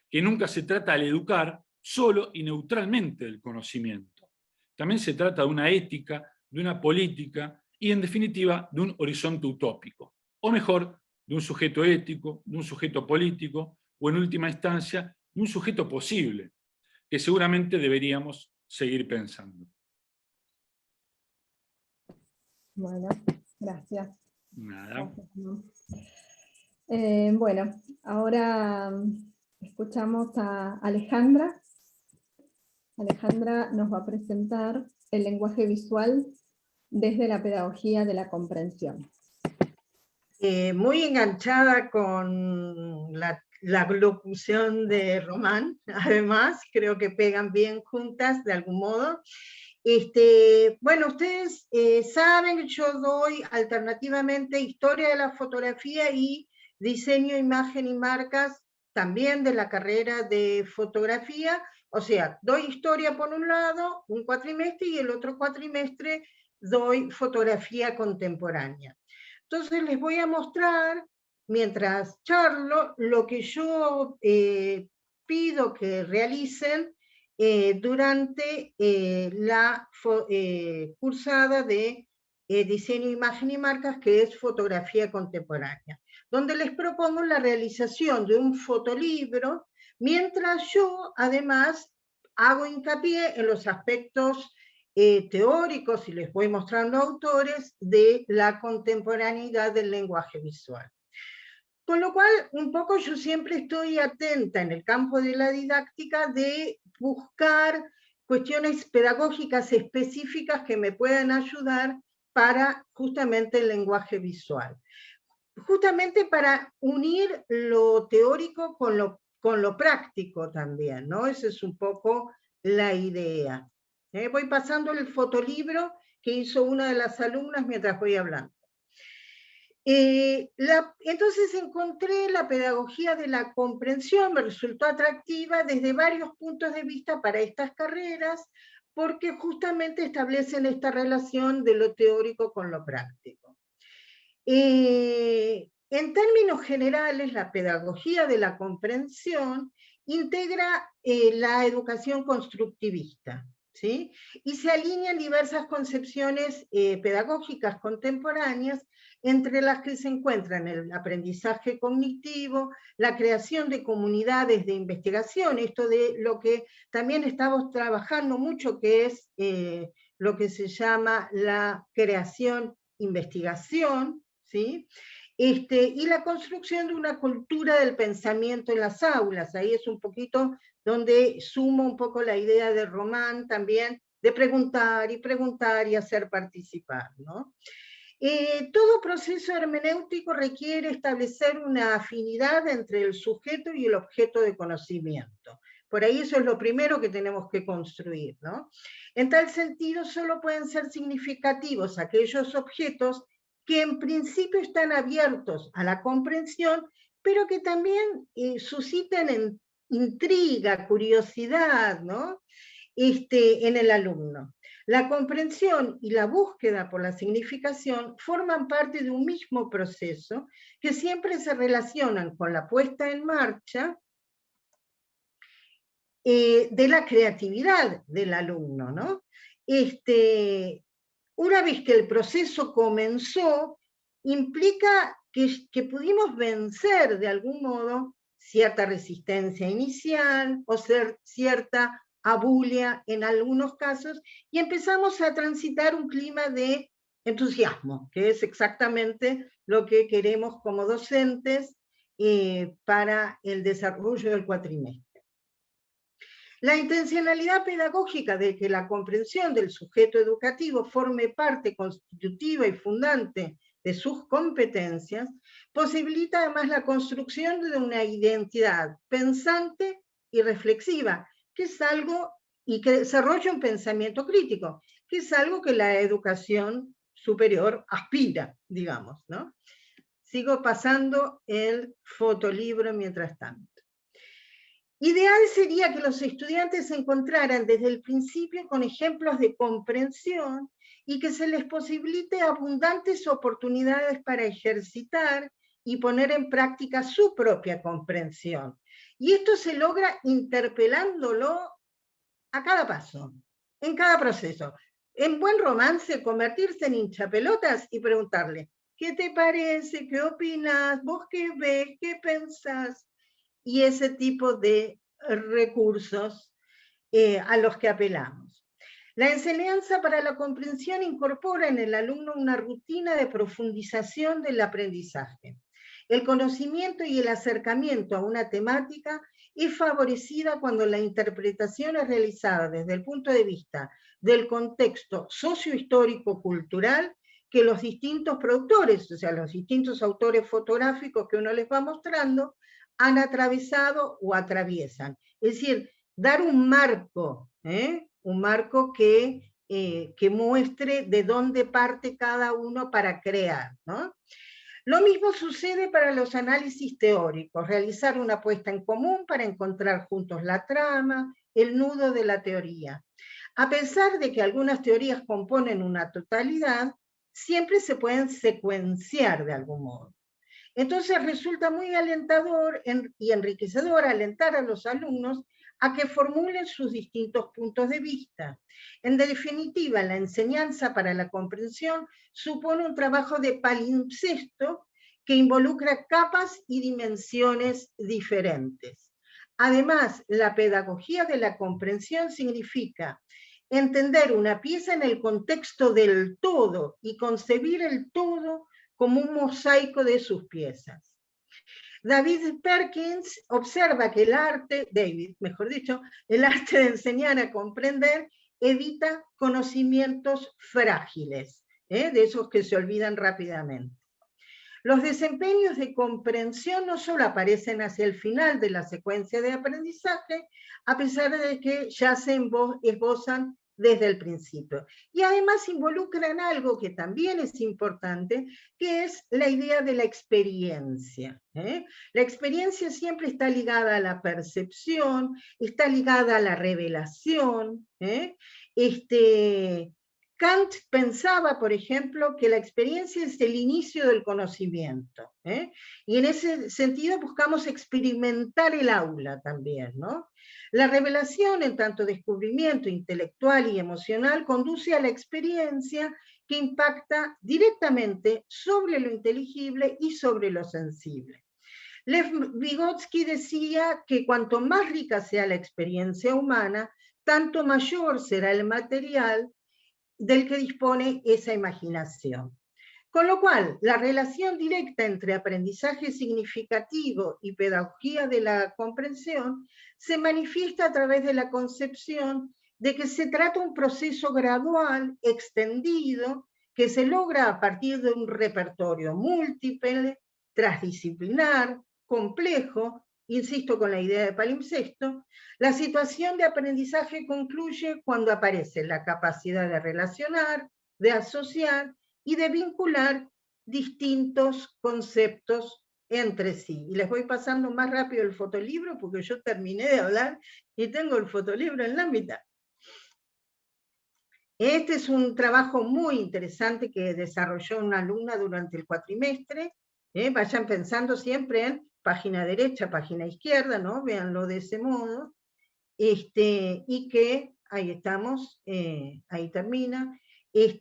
que nunca se trata al educar solo y neutralmente del conocimiento. También se trata de una ética, de una política y, en definitiva, de un horizonte utópico, o mejor, de un sujeto ético, de un sujeto político, o en última instancia, de un sujeto posible, que seguramente deberíamos seguir pensando. Bueno, gracias. Nada. Bueno, ahora escuchamos a Alejandra. Alejandra nos va a presentar el lenguaje visual desde la pedagogía de la comprensión. Muy enganchada con la locución de Román, además, creo que pegan bien juntas de algún modo. Bueno, ustedes saben que yo doy alternativamente historia de la fotografía y diseño, imagen y marcas, también de la carrera de fotografía. O sea, doy historia por un lado, un cuatrimestre, y el otro cuatrimestre doy fotografía contemporánea. Entonces les voy a mostrar, mientras charlo, lo que yo pido que realicen durante la cursada de diseño, imagen y marcas, que es fotografía contemporánea, donde les propongo la realización de un fotolibro, mientras yo además hago hincapié en los aspectos teóricos, y les voy mostrando autores de la contemporaneidad del lenguaje visual. Con lo cual, un poco yo siempre estoy atenta en el campo de la didáctica de buscar cuestiones pedagógicas específicas que me puedan ayudar para justamente el lenguaje visual. Justamente para unir lo teórico con con lo práctico también, ¿no? Esa es un poco la idea. Voy pasando el fotolibro que hizo una de las alumnas mientras voy hablando. Entonces encontré la pedagogía de la comprensión, me resultó atractiva desde varios puntos de vista para estas carreras, porque justamente establecen esta relación de lo teórico con lo práctico. En términos generales, la pedagogía de la comprensión integra la educación constructivista, ¿sí? Y se alinean diversas concepciones pedagógicas contemporáneas, entre las que se encuentran el aprendizaje cognitivo, la creación de comunidades de investigación, esto de lo que también estamos trabajando mucho, que es lo que se llama la creación-investigación, ¿sí? Y la construcción de una cultura del pensamiento en las aulas. Ahí es un poquito donde sumo un poco la idea de Román también, de preguntar y hacer participar, ¿no? Todo proceso hermenéutico requiere establecer una afinidad entre el sujeto y el objeto de conocimiento. Por ahí eso es lo primero que tenemos que construir, ¿no? En tal sentido, solo pueden ser significativos aquellos objetos que en principio están abiertos a la comprensión, pero que también susciten intriga, curiosidad, ¿no? En el alumno. La comprensión y la búsqueda por la significación forman parte de un mismo proceso que siempre se relacionan con la puesta en marcha de la creatividad del alumno, ¿no? Una vez que el proceso comenzó, implica que pudimos vencer de algún modo cierta resistencia inicial o cierta abulia en algunos casos, y empezamos a transitar un clima de entusiasmo, que es exactamente lo que queremos como docentes para el desarrollo del cuatrimestre. La intencionalidad pedagógica de que la comprensión del sujeto educativo forme parte constitutiva y fundante de sus competencias, posibilita además la construcción de una identidad pensante y reflexiva, que es algo, y que desarrolla un pensamiento crítico, que es algo que la educación superior aspira, digamos, ¿no? Sigo pasando el fotolibro mientras tanto. Ideal sería que los estudiantes se encontraran desde el principio con ejemplos de comprensión y que se les posibilite abundantes oportunidades para ejercitar y poner en práctica su propia comprensión. Y esto se logra interpelándolo a cada paso, en cada proceso. En buen romance, convertirse en hinchapelotas y preguntarle, ¿qué te parece? ¿Qué opinas? ¿Vos qué ves? ¿Qué pensás? Y ese tipo de recursos a los que apelamos. La enseñanza para la comprensión incorpora en el alumno una rutina de profundización del aprendizaje. El conocimiento y el acercamiento a una temática es favorecida cuando la interpretación es realizada desde el punto de vista del contexto sociohistórico-cultural que los distintos productores, o sea, los distintos autores fotográficos que uno les va mostrando, han atravesado o atraviesan. Es decir, dar un marco que muestre de dónde parte cada uno para crear, ¿no? Lo mismo sucede para los análisis teóricos, realizar una puesta en común para encontrar juntos la trama, el nudo de la teoría. A pesar de que algunas teorías componen una totalidad, siempre se pueden secuenciar de algún modo. Entonces resulta muy alentador y enriquecedor alentar a los alumnos a que formulen sus distintos puntos de vista. En definitiva, la enseñanza para la comprensión supone un trabajo de palimpsesto que involucra capas y dimensiones diferentes. Además, la pedagogía de la comprensión significa entender una pieza en el contexto del todo y concebir el todo como un mosaico de sus piezas. David Perkins observa que el arte de enseñar a comprender evita conocimientos frágiles, de esos que se olvidan rápidamente. Los desempeños de comprensión no solo aparecen hacia el final de la secuencia de aprendizaje, a pesar de que ya se esbozan desde el principio. Y además involucran algo que también es importante, que es la idea de la experiencia. La experiencia siempre está ligada a la percepción, está ligada a la revelación. Kant pensaba, por ejemplo, que la experiencia es el inicio del conocimiento, y en ese sentido buscamos experimentar el aula también, ¿no? La revelación, en tanto descubrimiento intelectual y emocional, conduce a la experiencia que impacta directamente sobre lo inteligible y sobre lo sensible. Lev Vygotsky decía que cuanto más rica sea la experiencia humana, tanto mayor será el material del que dispone esa imaginación. Con lo cual, la relación directa entre aprendizaje significativo y pedagogía de la comprensión se manifiesta a través de la concepción de que se trata de un proceso gradual, extendido, que se logra a partir de un repertorio múltiple, transdisciplinar, complejo, insisto con la idea de palimpsesto. La situación de aprendizaje concluye cuando aparece la capacidad de relacionar, de asociar y de vincular distintos conceptos entre sí. Y les voy pasando más rápido el fotolibro porque yo terminé de hablar y tengo el fotolibro en la mitad. Este es un trabajo muy interesante que desarrolló una alumna durante el cuatrimestre. Vayan pensando siempre en página derecha, página izquierda, ¿no? Véanlo de ese modo. Y que, ahí estamos, ahí termina. Y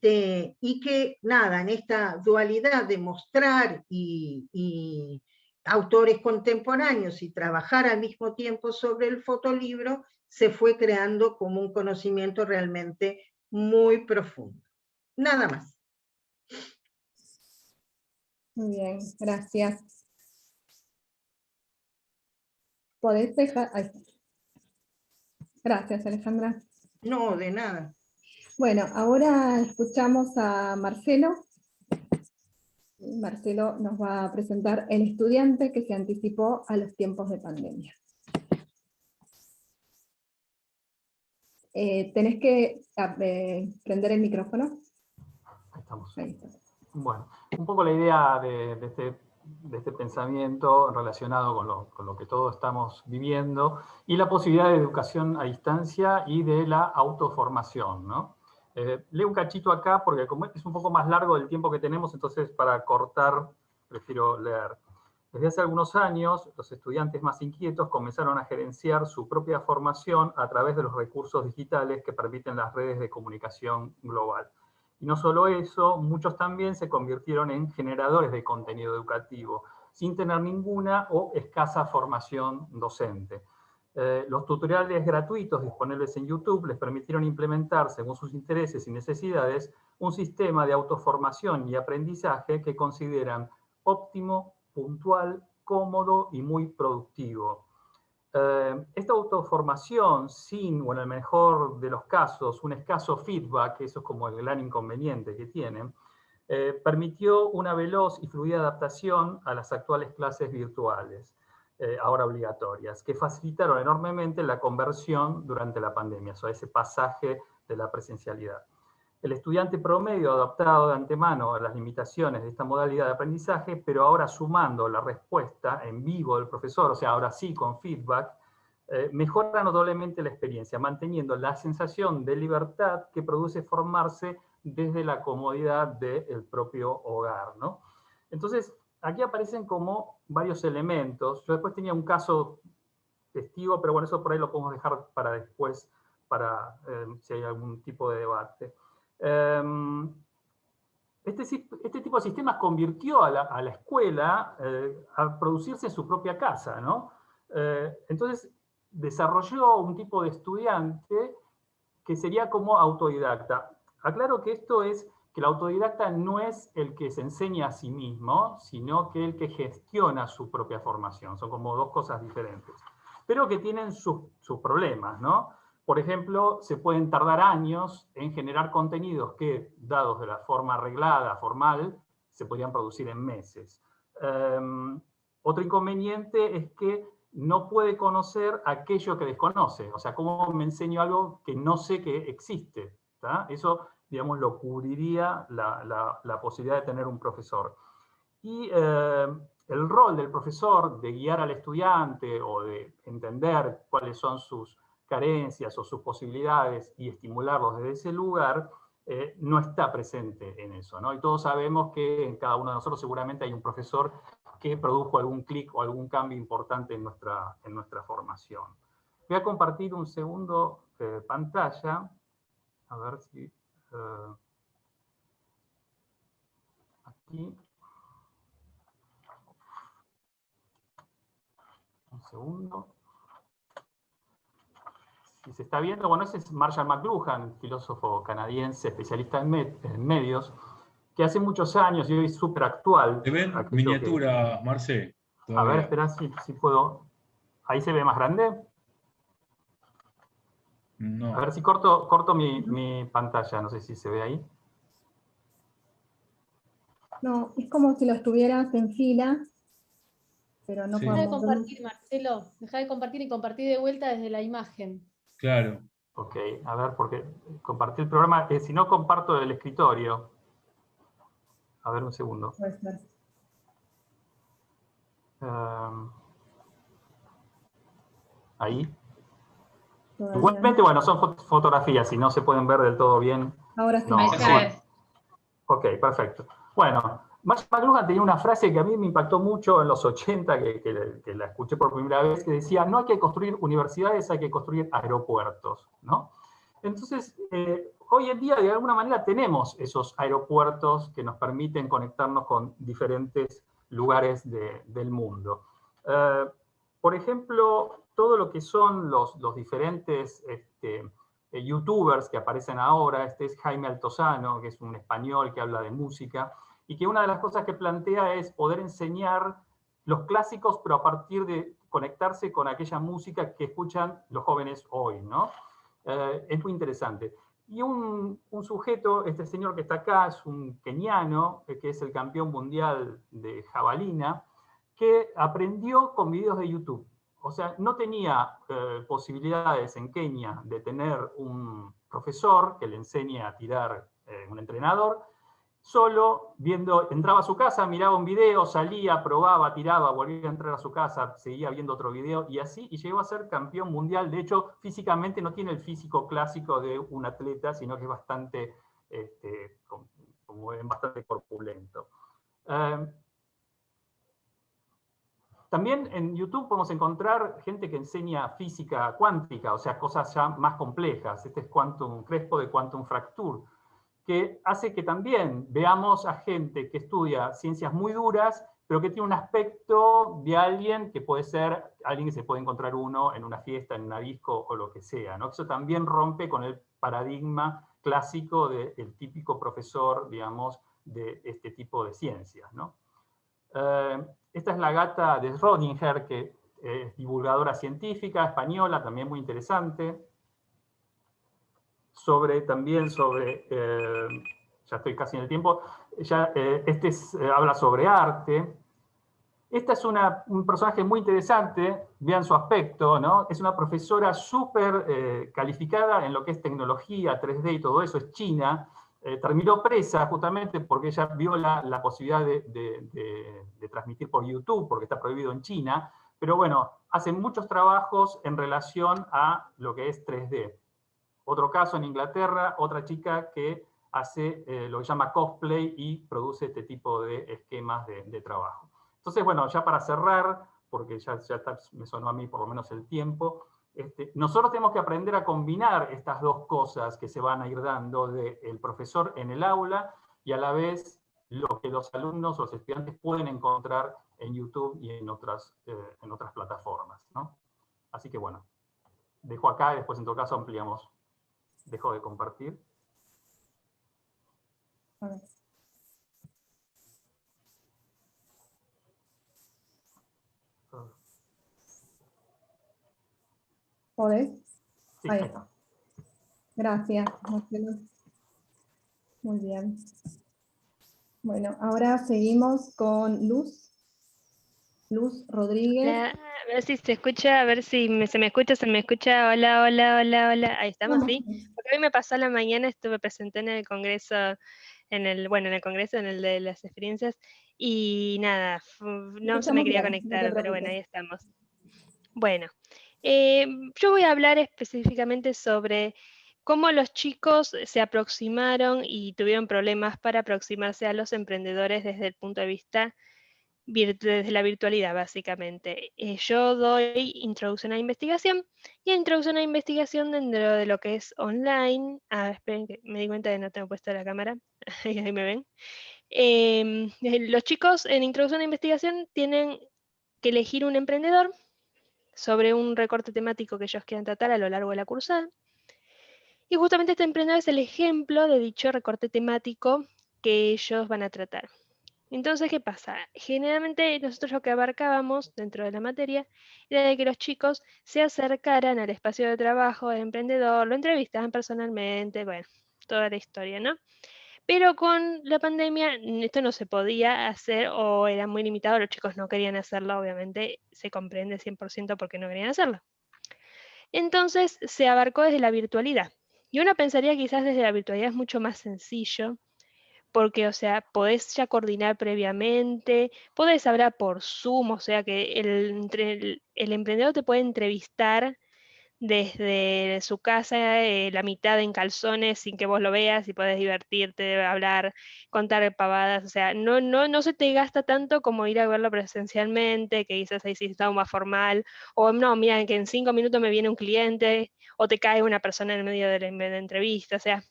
que, nada, en esta dualidad de mostrar y autores contemporáneos y trabajar al mismo tiempo sobre el fotolibro, se fue creando como un conocimiento realmente muy profundo. Nada más. Muy bien, gracias. ¿Podés dejar? Ahí está. Gracias, Alejandra. No, de nada. Bueno, ahora escuchamos a Marcelo. Marcelo nos va a presentar el estudiante que se anticipó a los tiempos de pandemia. Tenés que prender el micrófono. Ahí estamos. Ahí está. Bueno, un poco la idea de este pensamiento relacionado con lo que todos estamos viviendo y la posibilidad de educación a distancia y de la autoformación, ¿no? Leo un cachito acá porque como es un poco más largo del tiempo que tenemos, entonces para cortar prefiero leer. Desde hace algunos años, los estudiantes más inquietos comenzaron a gerenciar su propia formación a través de los recursos digitales que permiten las redes de comunicación global. Y no solo eso, muchos también se convirtieron en generadores de contenido educativo, sin tener ninguna o escasa formación docente. Los tutoriales gratuitos disponibles en YouTube les permitieron implementar, según sus intereses y necesidades, un sistema de autoformación y aprendizaje que consideran óptimo, puntual, cómodo y muy productivo. Esta autoformación sin, o en el mejor de los casos, un escaso feedback, eso es como el gran inconveniente que tienen, permitió una veloz y fluida adaptación a las actuales clases virtuales, ahora obligatorias, que facilitaron enormemente la conversión durante la pandemia, o sea, ese pasaje de la presencialidad. El estudiante promedio adaptado de antemano a las limitaciones de esta modalidad de aprendizaje, pero ahora sumando la respuesta en vivo del profesor, o sea, ahora sí con feedback, mejora notablemente la experiencia, manteniendo la sensación de libertad que produce formarse desde la comodidad del propio hogar, ¿no? Entonces, aquí aparecen como varios elementos. Yo después tenía un caso testigo, pero bueno, eso por ahí lo podemos dejar para después, para si hay algún tipo de debate. Este tipo de sistemas convirtió a la escuela a producirse en su propia casa, ¿no? Entonces desarrolló un tipo de estudiante que sería como autodidacta. Aclaro que esto es que el autodidacta no es el que se enseña a sí mismo, sino que el que gestiona su propia formación. Son como dos cosas diferentes, pero que tienen sus problemas, ¿no? Por ejemplo, se pueden tardar años en generar contenidos que, dados de la forma arreglada, formal, se podrían producir en meses. Otro inconveniente es que no puede conocer aquello que desconoce. O sea, ¿cómo me enseño algo que no sé que existe? ¿Tá? Eso, digamos, lo cubriría la posibilidad de tener un profesor. Y el rol del profesor de guiar al estudiante o de entender cuáles son sus carencias o sus posibilidades y estimularlos desde ese lugar, no está presente en eso, ¿no? Y todos sabemos que en cada uno de nosotros seguramente hay un profesor que produjo algún clic o algún cambio importante en nuestra formación. Voy a compartir un segundo pantalla, a ver si... aquí. Un segundo. Si se está viendo, bueno, ese es Marshall McLuhan, filósofo canadiense, especialista en medios, que hace muchos años, y hoy es súper actual. ¿Se ven miniatura, Marce? A ver, espera si puedo... ¿Ahí se ve más grande? No. A ver si corto mi pantalla, no sé si se ve ahí. No, es como si lo estuvieras en fila, pero no Sí. Deja de podemos compartir, Marcelo. Deja de compartir y compartir de vuelta desde la imagen. Claro. Ok, a ver, porque compartí el programa, si no comparto el escritorio. A ver, un segundo. Puede ser. Ahí. Todavía Igualmente, no. bueno, son fotografías, si no se pueden ver del todo bien. Ahora sí. No. Ahí se ve. Ok, perfecto. Bueno, Marshall McLuhan tenía una frase que a mí me impactó mucho en los 80, que la escuché por primera vez, que decía, no hay que construir universidades, hay que construir aeropuertos, ¿no? Entonces, hoy en día, de alguna manera, tenemos esos aeropuertos que nos permiten conectarnos con diferentes lugares del mundo. Por ejemplo, todo lo que son los diferentes youtubers que aparecen ahora, este es Jaime Altozano, que es un español que habla de música, y que una de las cosas que plantea es poder enseñar los clásicos, pero a partir de conectarse con aquella música que escuchan los jóvenes hoy, ¿no? Es muy interesante. Y un sujeto, este señor que está acá, es un keniano, que es el campeón mundial de jabalina, que aprendió con videos de YouTube. O sea, no tenía posibilidades en Kenia de tener un profesor que le enseñe a tirar, un entrenador, solo viendo, entraba a su casa, miraba un video, salía, probaba, tiraba, volvía a entrar a su casa, seguía viendo otro video, y así, y llegó a ser campeón mundial. De hecho, físicamente no tiene el físico clásico de un atleta, sino que es bastante, bastante corpulento. También en YouTube podemos encontrar gente que enseña física cuántica, o sea, cosas ya más complejas. Este es Crespo de Quantum Fracture, que hace que también veamos a gente que estudia ciencias muy duras, pero que tiene un aspecto de alguien que puede ser alguien que se puede encontrar uno en una fiesta, en una disco o lo que sea, ¿no? Eso también rompe con el paradigma clásico del típico profesor, digamos, de este tipo de ciencias, ¿no? Esta es la gata de Schrödinger, que es divulgadora científica, española, también muy interesante. También sobre, ya estoy casi en el tiempo, habla sobre arte. Esta es un personaje muy interesante, vean su aspecto, ¿no? Es una profesora súper calificada en lo que es tecnología, 3D y todo eso, es china. Terminó presa justamente porque ella vio la posibilidad de transmitir por YouTube, porque está prohibido en China, pero bueno, hace muchos trabajos en relación a lo que es 3D. Otro caso en Inglaterra, otra chica que hace lo que llama cosplay y produce este tipo de esquemas de trabajo. Entonces, bueno, ya para cerrar, porque ya me sonó a mí por lo menos el tiempo, nosotros tenemos que aprender a combinar estas dos cosas que se van a ir dando del profesor en el aula y a la vez lo que los alumnos, los estudiantes pueden encontrar en YouTube y en otras plataformas, ¿no? Así que bueno, dejo acá y después en todo caso ampliamos. Dejo de compartir. A ver. ¿Podés? Sí, ahí está. Gracias, Marcelo. Muy bien. Bueno, ahora seguimos con Luz. Luz Rodríguez. Hola, a ver si se escucha, a ver si se me escucha. Hola, hola, hola, hola. Ahí estamos, ¿sí? Porque hoy me pasó a la mañana, presenté en el congreso, en el congreso, en el de las experiencias, y nada, no se me quería conectar, pero bueno, ahí estamos. Bueno, yo voy a hablar específicamente sobre cómo los chicos se aproximaron y tuvieron problemas para aproximarse a los emprendedores desde el punto de vista desde la virtualidad, básicamente. Yo doy introducción a la investigación y introducción a la investigación dentro de lo que es online. Esperen que me di cuenta de que no tengo puesta la cámara. Ahí me ven. Los chicos en introducción a la investigación tienen que elegir un emprendedor sobre un recorte temático que ellos quieran tratar a lo largo de la cursada. Y justamente este emprendedor es el ejemplo de dicho recorte temático que ellos van a tratar. Entonces, ¿qué pasa? Generalmente nosotros lo que abarcábamos dentro de la materia era de que los chicos se acercaran al espacio de trabajo del emprendedor, lo entrevistaban personalmente, bueno, toda la historia, ¿no? Pero con la pandemia esto no se podía hacer o era muy limitado, los chicos no querían hacerlo, obviamente se comprende 100% porque no querían hacerlo. Entonces se abarcó desde la virtualidad. Y uno pensaría que quizás desde la virtualidad es mucho más sencillo, porque, o sea, podés ya coordinar previamente, podés hablar por Zoom, o sea que el emprendedor te puede entrevistar desde su casa, la mitad en calzones sin que vos lo veas y podés divertirte, hablar, contar pavadas, o sea, no se te gasta tanto como ir a verlo presencialmente, que quizás ahí sí está más formal, o no, mira, que en 5 minutos me viene un cliente, o te cae una persona en el medio de la entrevista, o sea,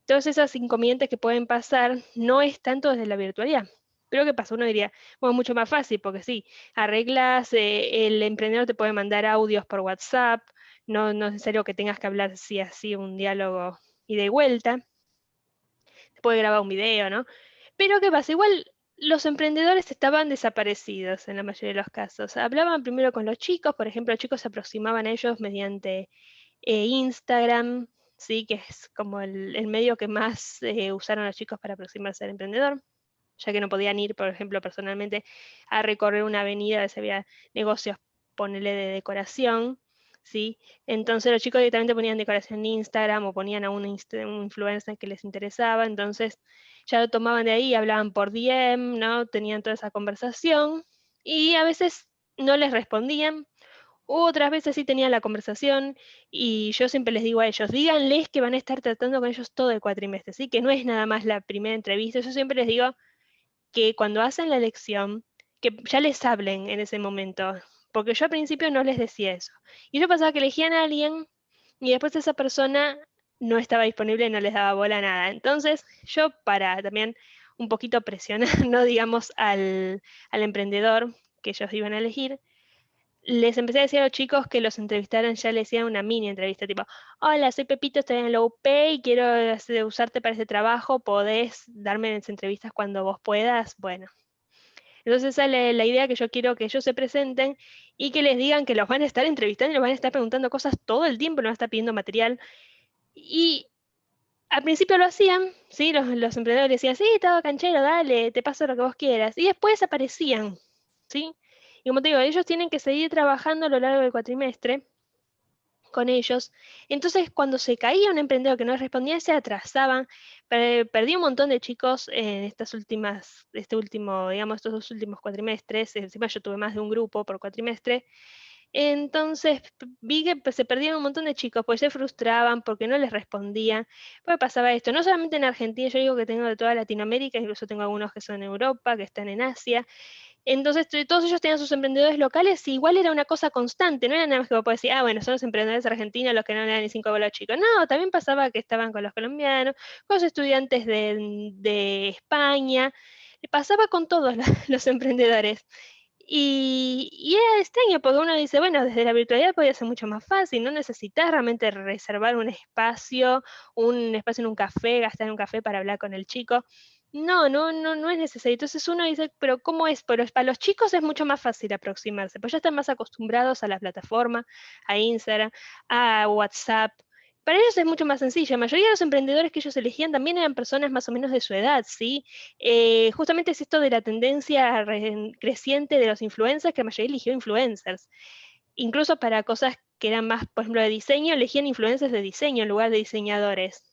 todos esos inconvenientes que pueden pasar no es tanto desde la virtualidad. Pero ¿qué pasa? Uno diría, bueno, mucho más fácil, porque sí, arreglas, el emprendedor te puede mandar audios por WhatsApp, no es necesario que tengas que hablar así un diálogo ida y vuelta, te puede grabar un video, ¿no? Pero ¿qué pasa? Igual los emprendedores estaban desaparecidos en la mayoría de los casos. Hablaban primero con los chicos, por ejemplo, los chicos se aproximaban a ellos mediante Instagram, ¿sí? Que es como el medio que más usaron los chicos para aproximarse al emprendedor, ya que no podían ir, por ejemplo, personalmente a recorrer una avenida, a veces había negocios, ponele de decoración, ¿sí? Entonces los chicos directamente ponían decoración en Instagram o ponían a un influencer que les interesaba, entonces ya lo tomaban de ahí, hablaban por DM, ¿no? Tenían toda esa conversación y a veces no les respondían. Otras veces sí tenían la conversación y yo siempre les digo a ellos, díganles que van a estar tratando con ellos todo el cuatrimestre, ¿sí? Que no es nada más la primera entrevista. Yo siempre les digo que cuando hacen la elección, que ya les hablen en ese momento, porque yo al principio no les decía eso. Y yo pasaba que elegían a alguien y después esa persona no estaba disponible y no les daba bola a nada. Entonces yo para también un poquito presionar, no digamos al emprendedor que ellos iban a elegir, les empecé a decir a los chicos que los entrevistaran, ya les hacían una mini entrevista, tipo, hola, soy Pepito, estoy en la UP y quiero usarte para este trabajo, ¿podés darme las entrevistas cuando vos puedas? Bueno, entonces esa es la idea, que yo quiero que ellos se presenten y que les digan que los van a estar entrevistando y los van a estar preguntando cosas todo el tiempo, nos van a estar pidiendo material. Y al principio lo hacían, ¿sí? Los emprendedores decían, sí, todo canchero, dale, te paso lo que vos quieras. Y después aparecían, ¿sí? Y como te digo, ellos tienen que seguir trabajando a lo largo del cuatrimestre con ellos. Entonces, cuando se caía un emprendedor que no respondía, se atrasaban. Perdí un montón de chicos en estos dos últimos cuatrimestres. Encima yo tuve más de un grupo por cuatrimestre. Entonces vi que se perdían un montón de chicos, pues se frustraban porque no les respondían. Pues pasaba esto, no solamente en Argentina, yo digo que tengo de toda Latinoamérica, incluso tengo algunos que son en Europa, que están en Asia. Entonces, todos ellos tenían sus emprendedores locales y igual era una cosa constante, no era nada más que vos podés decir, bueno, son los emprendedores argentinos los que no le dan ni 5 bolos chicos. No, también pasaba que estaban con los colombianos, con los estudiantes de España, pasaba con todos los emprendedores. Y era extraño porque uno dice, bueno, desde la virtualidad podía ser mucho más fácil, no necesitas realmente reservar un espacio en un café, gastar en un café para hablar con el chico. No es necesario. Entonces uno dice, pero ¿cómo es? Pero para los chicos es mucho más fácil aproximarse, pues ya están más acostumbrados a la plataforma, a Instagram, a WhatsApp, para ellos es mucho más sencillo. La mayoría de los emprendedores que ellos elegían también eran personas más o menos de su edad, ¿sí? Justamente es esto de la tendencia creciente de los influencers, que la mayoría eligió influencers. Incluso para cosas que eran más, por ejemplo, de diseño, elegían influencers de diseño en lugar de diseñadores.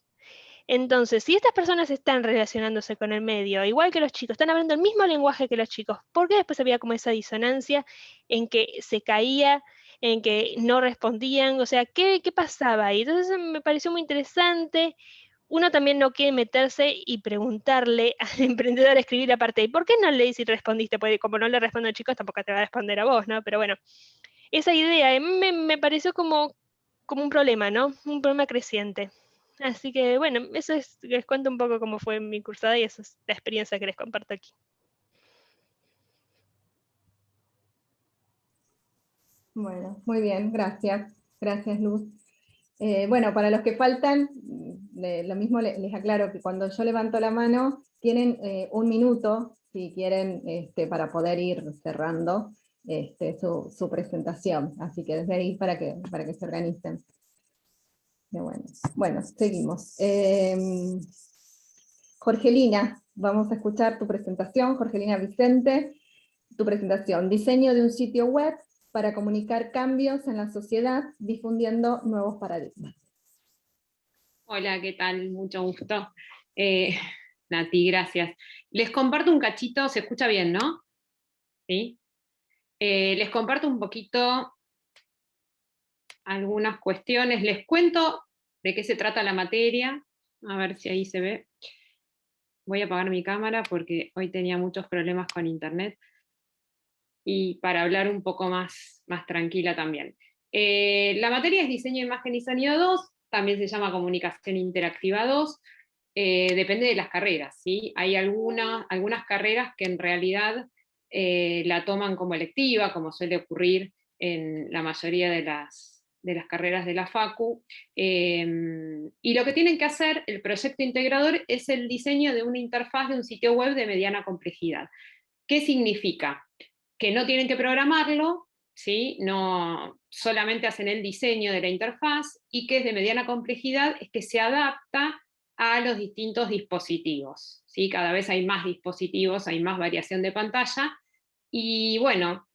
Entonces, si estas personas están relacionándose con el medio, igual que los chicos, están hablando el mismo lenguaje que los chicos, ¿por qué después había como esa disonancia en que se caía, en que no respondían? O sea, ¿qué pasaba ahí? Entonces me pareció muy interesante. Uno también no quiere meterse y preguntarle al emprendedor a escribir aparte, ¿y por qué no lees y respondiste? Porque como no le respondo a los chicos, tampoco te va a responder a vos, ¿no? Pero bueno, esa idea me pareció como un problema, ¿no? Un problema creciente. Así que bueno, eso es, les cuento un poco cómo fue mi cursada y esa es la experiencia que les comparto aquí. Bueno, muy bien, gracias. Gracias, Luz. Bueno, para los que faltan, lo mismo les aclaro que cuando yo levanto la mano, tienen 1 minuto, si quieren, para poder ir cerrando su presentación. Así que desde ahí para que se organicen. Bueno, seguimos. Jorgelina, vamos a escuchar tu presentación. Jorgelina Vicente, tu presentación. Diseño de un sitio web para comunicar cambios en la sociedad, difundiendo nuevos paradigmas. Hola, ¿qué tal? Mucho gusto. Nati, gracias. Les comparto un cachito, se escucha bien, ¿no? ¿Sí? Les comparto un poquito algunas cuestiones. Les cuento de qué se trata la materia. A ver si ahí se ve. Voy a apagar mi cámara porque hoy tenía muchos problemas con internet. Y para hablar un poco más tranquila también. La materia es Diseño, Imagen y Sonido 2, también se llama Comunicación Interactiva 2, depende de las carreras, ¿sí? Hay algunas carreras que en realidad la toman como electiva, como suele ocurrir en la mayoría de las carreras de la Facu, y lo que tienen que hacer el proyecto integrador es el diseño de una interfaz de un sitio web de mediana complejidad. ¿Qué significa? Que no tienen que programarlo, ¿sí? No solamente hacen el diseño de la interfaz, y que es de mediana complejidad, es que se adapta a los distintos dispositivos, ¿sí? Cada vez hay más dispositivos, hay más variación de pantalla, y bueno,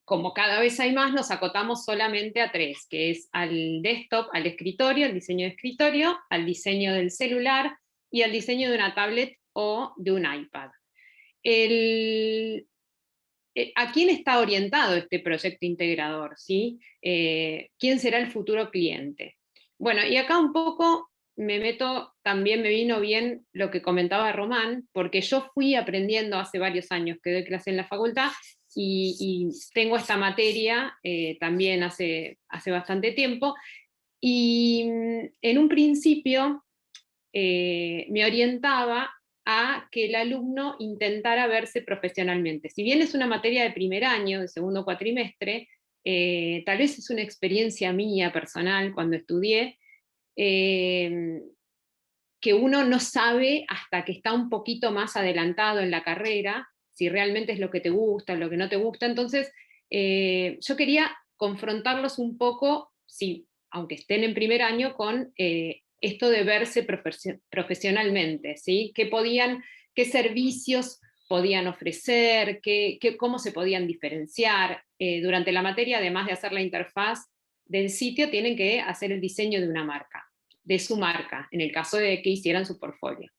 como cada vez hay más, nos acotamos solamente a 3, que es al desktop, al escritorio, al diseño de escritorio, al diseño del celular, y al diseño de una tablet o de un iPad. ¿A quién está orientado este proyecto integrador? ¿Sí? ¿Quién será el futuro cliente? Bueno, y acá un poco también me vino bien lo que comentaba Román, porque yo fui aprendiendo hace varios años que doy clase en la facultad, y tengo esta materia también hace bastante tiempo, y en un principio me orientaba a que el alumno intentara verse profesionalmente. Si bien es una materia de primer año, de segundo cuatrimestre, tal vez es una experiencia mía personal cuando estudié, que uno no sabe hasta que está un poquito más adelantado en la carrera, si realmente es lo que te gusta, lo que no te gusta. Entonces, yo quería confrontarlos un poco, aunque estén en primer año, con esto de verse profesionalmente, ¿sí? ¿Qué servicios podían ofrecer? ¿Cómo se podían diferenciar? Durante la materia, además de hacer la interfaz del sitio, tienen que hacer el diseño de una marca, de su marca, en el caso de que hicieran su portfolio.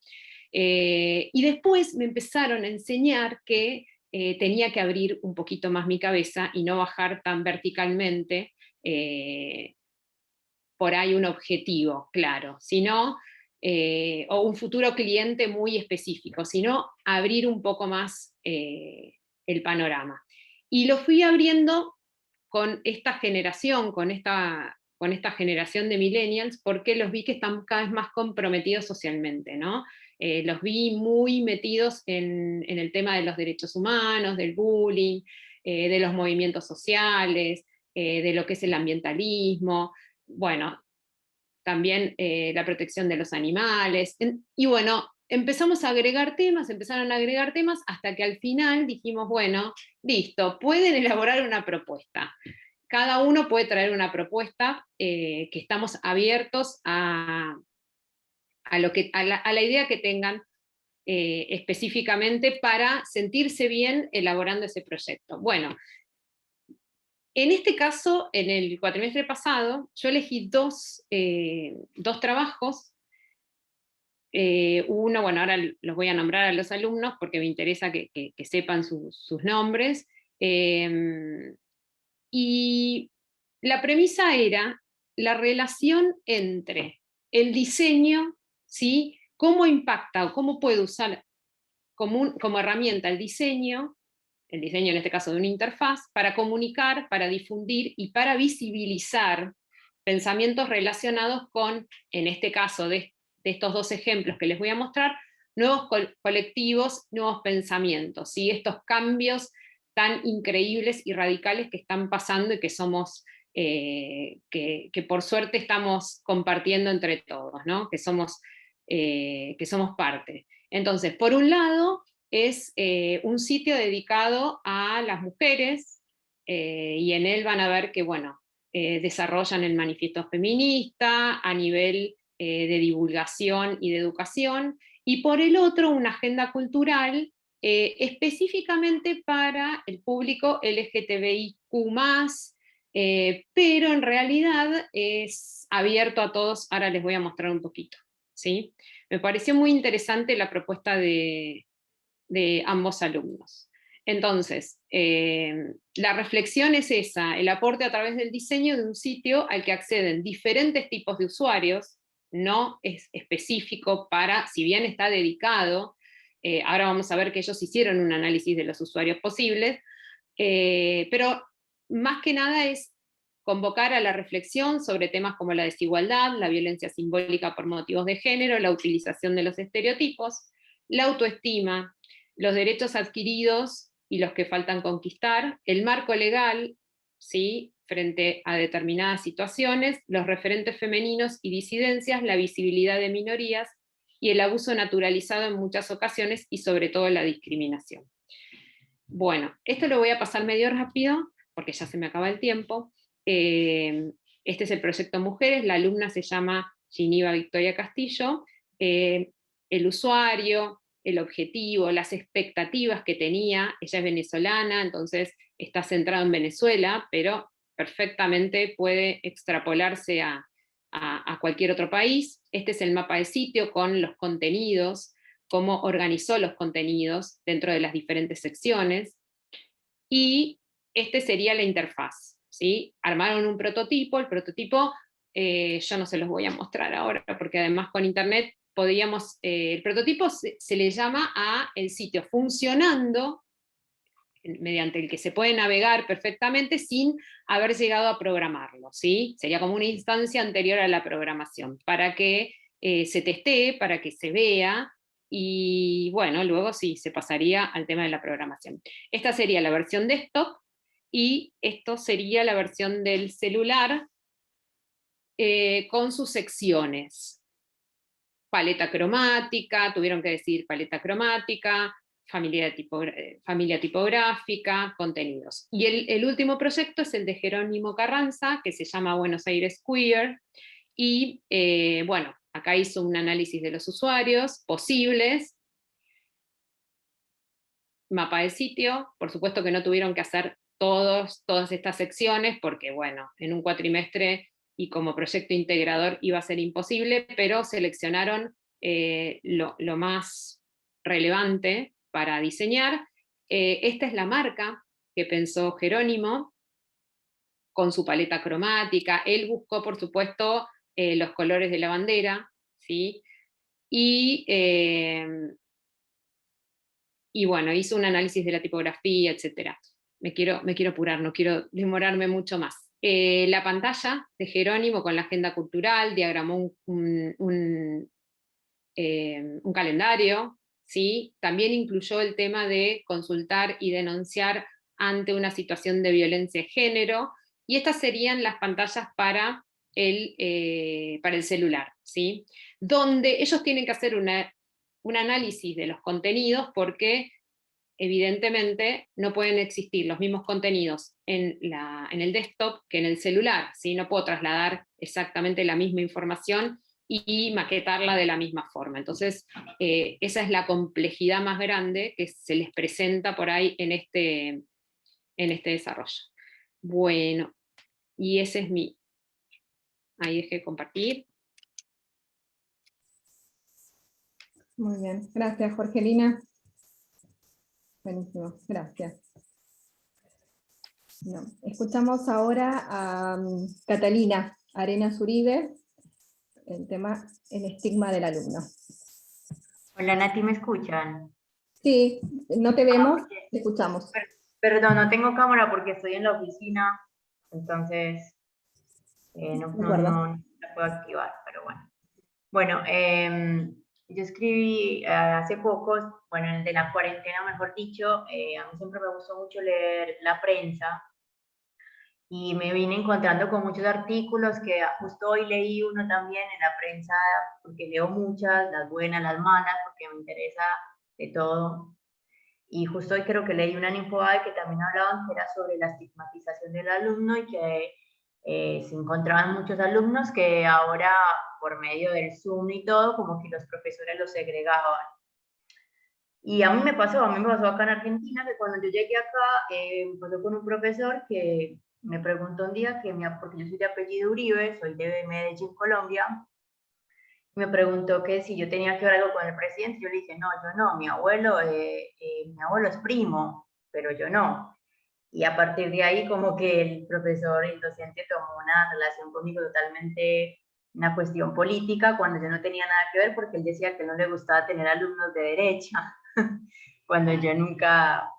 Y después me empezaron a enseñar que tenía que abrir un poquito más mi cabeza y no bajar tan verticalmente por ahí un objetivo claro, sino, o un futuro cliente muy específico, sino abrir un poco más el panorama. Y lo fui abriendo con esta generación, con esta generación de millennials, porque los vi que están cada vez más comprometidos socialmente, ¿no? Los vi muy metidos en el tema de los derechos humanos, del bullying, de los movimientos sociales, de lo que es el ambientalismo, bueno, también la protección de los animales, y bueno, empezaron a agregar temas, hasta que al final dijimos, bueno, listo, pueden elaborar una propuesta. cada uno puede traer una propuesta, que estamos abiertos a la idea que tengan específicamente para sentirse bien elaborando ese proyecto. Bueno, en este caso, en el cuatrimestre pasado, yo elegí dos trabajos. Uno, bueno, ahora los voy a nombrar a los alumnos porque me interesa que sepan sus nombres. Y la premisa era la relación entre el diseño, ¿sí? Cómo impacta o cómo puede usar como herramienta el diseño en este caso de una interfaz, para comunicar, para difundir y para visibilizar pensamientos relacionados con, en este caso de estos dos ejemplos que les voy a mostrar, nuevos colectivos, nuevos pensamientos, ¿sí? Estos cambios tan increíbles y radicales que están pasando y que somos, que por suerte estamos compartiendo entre todos, ¿no? que somos parte. Entonces, por un lado, es un sitio dedicado a las mujeres, y en él van a ver que, bueno, desarrollan el manifiesto feminista a nivel de divulgación y de educación, y por el otro, una agenda cultural específicamente para el público LGTBIQ+, pero en realidad es abierto a todos. Ahora les voy a mostrar un poquito, ¿sí? Me pareció muy interesante la propuesta de ambos alumnos. Entonces, la reflexión es esa, el aporte a través del diseño de un sitio al que acceden diferentes tipos de usuarios, no es específico para, si bien está dedicado, ahora vamos a ver que ellos hicieron un análisis de los usuarios posibles, pero más que nada es convocar a la reflexión sobre temas como la desigualdad, la violencia simbólica por motivos de género, la utilización de los estereotipos, la autoestima, los derechos adquiridos y los que faltan conquistar, el marco legal, ¿sí? Frente a determinadas situaciones, los referentes femeninos y disidencias, la visibilidad de minorías y el abuso naturalizado en muchas ocasiones y sobre todo la discriminación. Bueno, esto lo voy a pasar medio rápido porque ya se me acaba el tiempo. Este es el proyecto Mujeres, la alumna se llama Giniva Victoria Castillo, el usuario, el objetivo, las expectativas que tenía, ella es venezolana, entonces está centrado en Venezuela, pero perfectamente puede extrapolarse a cualquier otro país. Este es el mapa de sitio con los contenidos, cómo organizó los contenidos dentro de las diferentes secciones, y este sería la interfaz, ¿sí? Armaron un prototipo, el prototipo yo no se los voy a mostrar ahora, porque además con internet podíamos, el prototipo se le llama a el sitio funcionando, mediante el que se puede navegar perfectamente sin haber llegado a programarlo, ¿sí? Sería como una instancia anterior a la programación, para que se testee, para que se vea, y bueno, luego sí, se pasaría al tema de la programación. Esta sería la versión desktop, y esto sería la versión del celular, con sus secciones. Paleta cromática, tuvieron que decir paleta cromática, familia tipográfica, contenidos. Y el último proyecto es el de Jerónimo Carranza, que se llama Buenos Aires Queer, y bueno, acá hizo un análisis de los usuarios posibles, mapa de sitio, por supuesto que no tuvieron que hacer todas estas secciones, porque bueno, en un cuatrimestre y como proyecto integrador iba a ser imposible, pero seleccionaron lo más relevante para diseñar. Esta es la marca que pensó Jerónimo, con su paleta cromática. Él buscó, por supuesto, los colores de la bandera, ¿sí? Y bueno, hizo un análisis de la tipografía, etc. Me quiero apurar, no quiero demorarme mucho más. La pantalla de Jerónimo con la agenda cultural, diagramó un calendario, ¿sí? También incluyó el tema de consultar y denunciar ante una situación de violencia de género, y estas serían las pantallas para el celular, ¿sí? Donde ellos tienen que hacer un análisis de los contenidos, porque evidentemente no pueden existir los mismos contenidos en el desktop que en el celular, ¿sí? No puedo trasladar exactamente la misma información y maquetarla de la misma forma. Entonces, esa es la complejidad más grande que se les presenta por ahí en este desarrollo. Bueno, y ese es mi... Ahí dejé compartir. Muy bien, gracias Jorgelina. Buenísimo, gracias. No, escuchamos ahora a Catalina Arenas Uribe, el tema El estigma del alumno. Hola Nati, ¿me escuchan? Sí, no te vemos, te escuchamos. Perdón, no tengo cámara porque estoy en la oficina, entonces no la puedo activar, pero bueno. Bueno, yo escribí hace poco, bueno, el de la cuarentena, mejor dicho, a mí siempre me gustó mucho leer la prensa, y me vine encontrando con muchos artículos que justo hoy leí uno también en la prensa, porque leo muchas, las buenas, las malas, porque me interesa de todo. Y justo hoy creo que leí una en Infobae que también hablaban que era sobre la estigmatización del alumno y que se encontraban muchos alumnos que ahora, por medio del Zoom y todo, como que los profesores los segregaban. Y a mí me pasó acá en Argentina, que cuando yo llegué acá, me pasó con un profesor que me preguntó un día, porque yo soy de apellido Uribe, soy de Medellín, Colombia, me preguntó que si yo tenía que ver algo con el presidente. Yo le dije, no, yo no, mi abuelo es primo, pero yo no. Y a partir de ahí como que el profesor, el docente tomó una relación conmigo totalmente, una cuestión política, cuando yo no tenía nada que ver, porque él decía que no le gustaba tener alumnos de derecha, cuando yo nunca,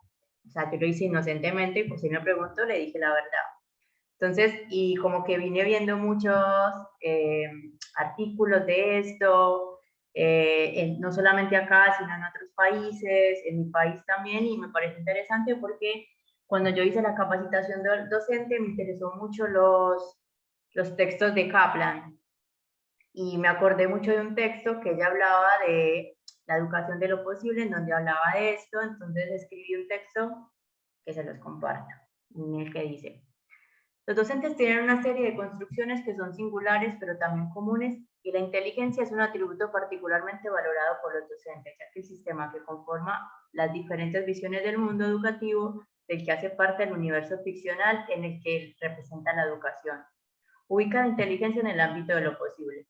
o sea, yo lo hice inocentemente, y pues si me preguntó le dije la verdad. Entonces, y como que vine viendo muchos artículos de esto, no solamente acá, sino en otros países, en mi país también, y me parece interesante porque cuando yo hice la capacitación docente me interesó mucho los textos de Kaplan, y me acordé mucho de un texto que ella hablaba de la educación de lo posible, en donde hablaba de esto. Entonces escribí un texto que se los comparto, en el que dice: los docentes tienen una serie de construcciones que son singulares, pero también comunes, y la inteligencia es un atributo particularmente valorado por los docentes, ya que el sistema que conforma las diferentes visiones del mundo educativo, del que hace parte el universo ficcional en el que representa la educación, ubica la inteligencia en el ámbito de lo posible,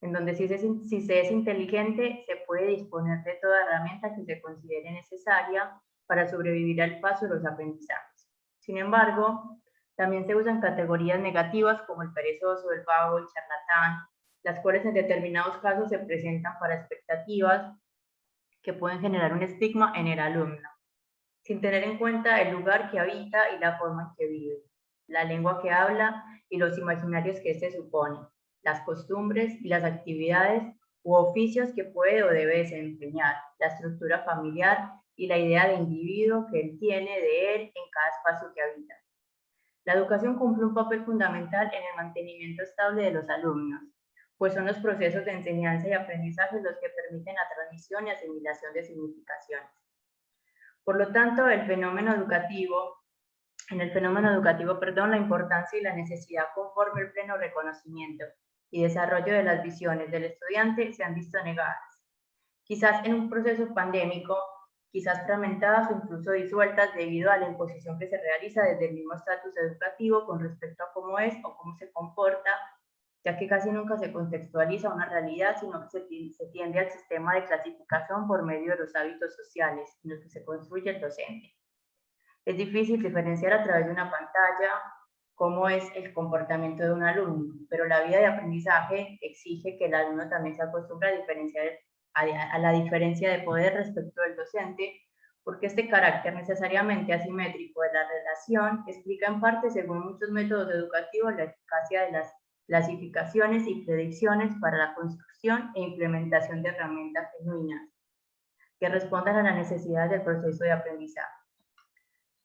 en donde si se es inteligente, se puede disponer de toda herramienta que se considere necesaria para sobrevivir al paso de los aprendizajes. Sin embargo, también se usan categorías negativas como el perezoso, el vago, el charlatán, las cuales en determinados casos se presentan para expectativas que pueden generar un estigma en el alumno, sin tener en cuenta el lugar que habita y la forma en que vive, la lengua que habla y los imaginarios que éste supone, las costumbres y las actividades u oficios que puede o debe desempeñar, la estructura familiar y la idea de individuo que él tiene de él en cada espacio que habita. La educación cumple un papel fundamental en el mantenimiento estable de los alumnos, pues son los procesos de enseñanza y aprendizaje los que permiten la transmisión y asimilación de significaciones. Por lo tanto, en el fenómeno educativo, la importancia y la necesidad conforme el pleno reconocimiento y desarrollo de las visiones del estudiante se han visto negadas. Quizás en un proceso pandémico, quizás fragmentadas o incluso disueltas debido a la imposición que se realiza desde el mismo estatus educativo con respecto a cómo es o cómo se comporta, ya que casi nunca se contextualiza una realidad, sino que se tiende al sistema de clasificación por medio de los hábitos sociales en los que se construye el docente. Es difícil diferenciar a través de una pantalla cómo es el comportamiento de un alumno, pero la vida de aprendizaje exige que el alumno también se acostumbre a diferenciar a la diferencia de poder respecto del docente, porque este carácter necesariamente asimétrico de la relación explica en parte, según muchos métodos educativos, la eficacia de las clasificaciones y predicciones para la construcción e implementación de herramientas genuinas que respondan a las necesidades del proceso de aprendizaje.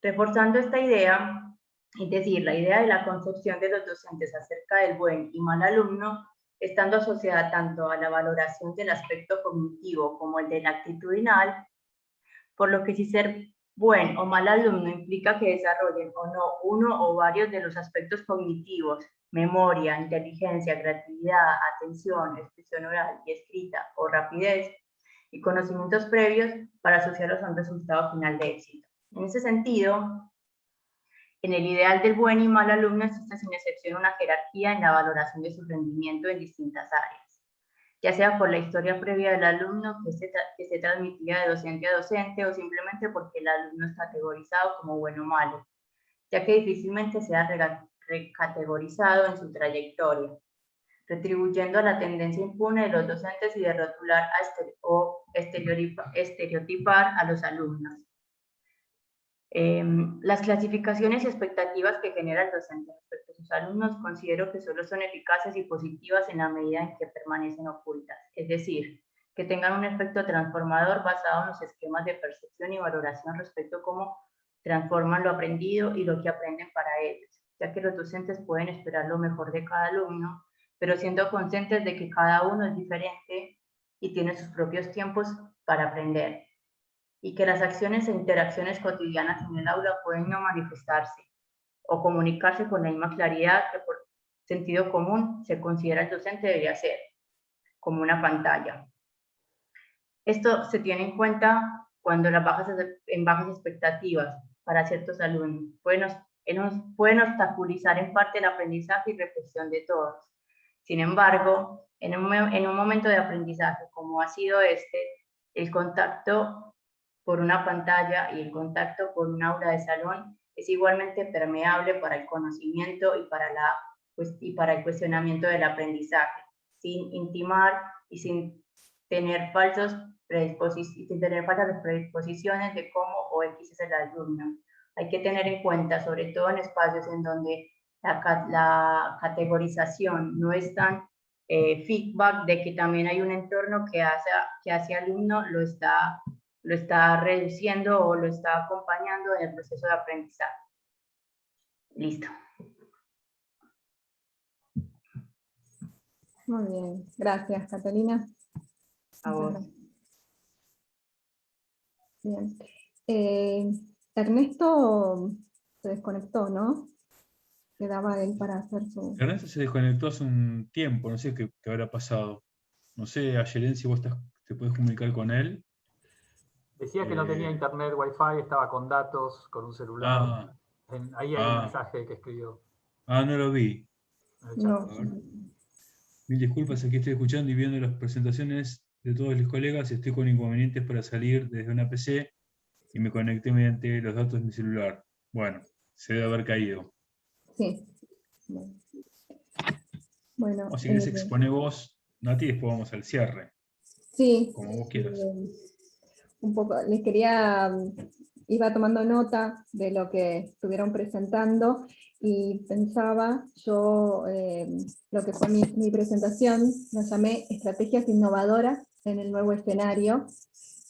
Reforzando esta idea, es decir, la idea de la concepción de los docentes acerca del buen y mal alumno, estando asociada tanto a la valoración del aspecto cognitivo como el del actitudinal, por lo que si ser buen o mal alumno implica que desarrollen o no uno o varios de los aspectos cognitivos, memoria, inteligencia, creatividad, atención, expresión oral y escrita o rapidez, y conocimientos previos para asociarlos a un resultado final de éxito. En ese sentido, en el ideal del buen y mal alumno existe sin excepción una jerarquía en la valoración de su rendimiento en distintas áreas, ya sea por la historia previa del alumno que se transmitía de docente a docente o simplemente porque el alumno es categorizado como bueno o malo, ya que difícilmente sea recategorizado en su trayectoria, retribuyendo a la tendencia impune de los docentes y de rotular o estereotipar a los alumnos. Las clasificaciones y expectativas que genera el docente respecto a sus alumnos considero que solo son eficaces y positivas en la medida en que permanecen ocultas, es decir, que tengan un efecto transformador basado en los esquemas de percepción y valoración respecto a cómo transforman lo aprendido y lo que aprenden para ellos, ya que los docentes pueden esperar lo mejor de cada alumno, pero siendo conscientes de que cada uno es diferente y tiene sus propios tiempos para aprender, y que las acciones e interacciones cotidianas en el aula pueden no manifestarse o comunicarse con la misma claridad que por sentido común se considera el docente debería ser, como una pantalla. Esto se tiene en cuenta cuando las bajas expectativas para ciertos alumnos pueden obstaculizar en parte el aprendizaje y reflexión de todos. Sin embargo, en un momento de aprendizaje como ha sido el contacto por una pantalla y el contacto con un aula de salón es igualmente permeable para el conocimiento y para el cuestionamiento del aprendizaje, sin intimar y sin tener falsas predisposiciones de cómo o X es el alumno. Hay que tener en cuenta, sobre todo en espacios en donde la categorización no es tan feedback de que también hay un entorno que hacia alumno lo está reduciendo o lo está acompañando en el proceso de aprendizaje. Listo. Muy bien, gracias Catalina. A vos. Bien. Ernesto se desconectó, ¿no? Quedaba él para hacer su... Ernesto se desconectó hace un tiempo, no sé qué habrá pasado. No sé, Ayelen, si vos te puedes comunicar con él. Decía que no tenía internet, wifi, estaba con datos, con un celular. Ahí hay un mensaje que escribió. No lo vi. No. Mil disculpas, aquí estoy escuchando y viendo las presentaciones de todos los colegas. Estoy con inconvenientes para salir desde una PC y me conecté mediante los datos de mi celular. Bueno, se debe haber caído. Sí. Bueno, o si querés exponer vos, Nati, después vamos al cierre. Sí. Como vos quieras. Un poco, les iba tomando nota de lo que estuvieron presentando y pensaba, yo lo que fue mi presentación, la llamé Estrategias Innovadoras en el Nuevo Escenario.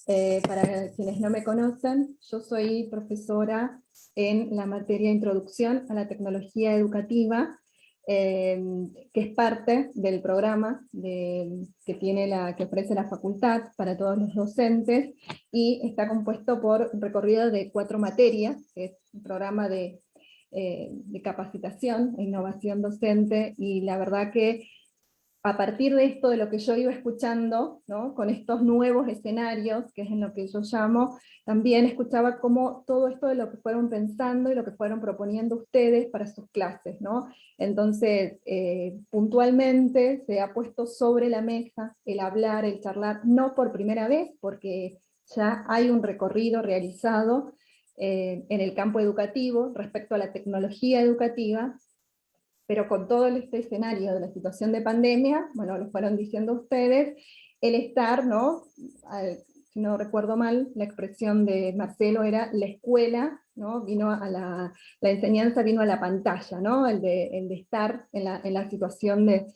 Para quienes no me conocen, yo soy profesora en la materia Introducción a la Tecnología Educativa, que es parte del programa que ofrece la facultad para todos los docentes, y está compuesto por recorrido de 4 materias, que es un programa de capacitación e innovación docente, y la verdad que a partir de esto, de lo que yo iba escuchando, ¿no? Con estos nuevos escenarios, que es en lo que yo llamo, también escuchaba cómo todo esto de lo que fueron pensando y lo que fueron proponiendo ustedes para sus clases, ¿no? Entonces, puntualmente se ha puesto sobre la mesa el hablar, el charlar, no por primera vez, porque ya hay un recorrido realizado en el campo educativo respecto a la tecnología educativa, pero con todo este escenario de la situación de pandemia, bueno, lo fueron diciendo ustedes, el estar, ¿no? Si no recuerdo mal, la expresión de Marcelo era la escuela, ¿no? Vino a la enseñanza vino a la pantalla, ¿no? El de estar en la situación de...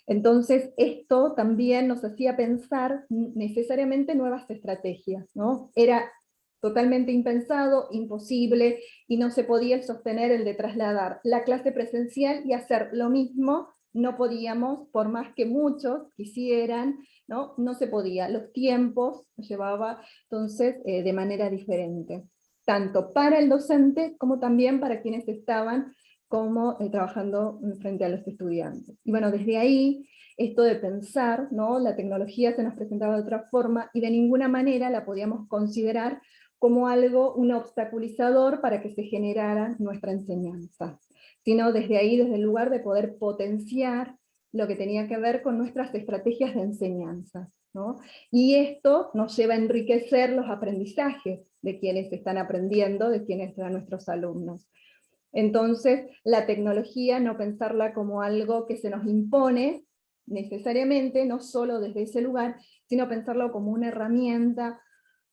Entonces, esto también nos hacía pensar necesariamente nuevas estrategias, ¿no? Era totalmente impensado, imposible, y no se podía sostener el de trasladar la clase presencial y hacer lo mismo, no podíamos, por más que muchos quisieran, ¿no? No se podía, los tiempos los llevaba entonces de manera diferente, tanto para el docente como también para quienes estaban como trabajando frente a los estudiantes. Y bueno, desde ahí, esto de pensar, ¿no? La tecnología se nos presentaba de otra forma, y de ninguna manera la podíamos considerar como algo, un obstaculizador para que se generara nuestra enseñanza, sino desde ahí, desde el lugar de poder potenciar lo que tenía que ver con nuestras estrategias de enseñanza, ¿no? Y esto nos lleva a enriquecer los aprendizajes de quienes están aprendiendo, de quienes son nuestros alumnos. Entonces, la tecnología, no pensarla como algo que se nos impone necesariamente, no solo desde ese lugar, sino pensarlo como una herramienta,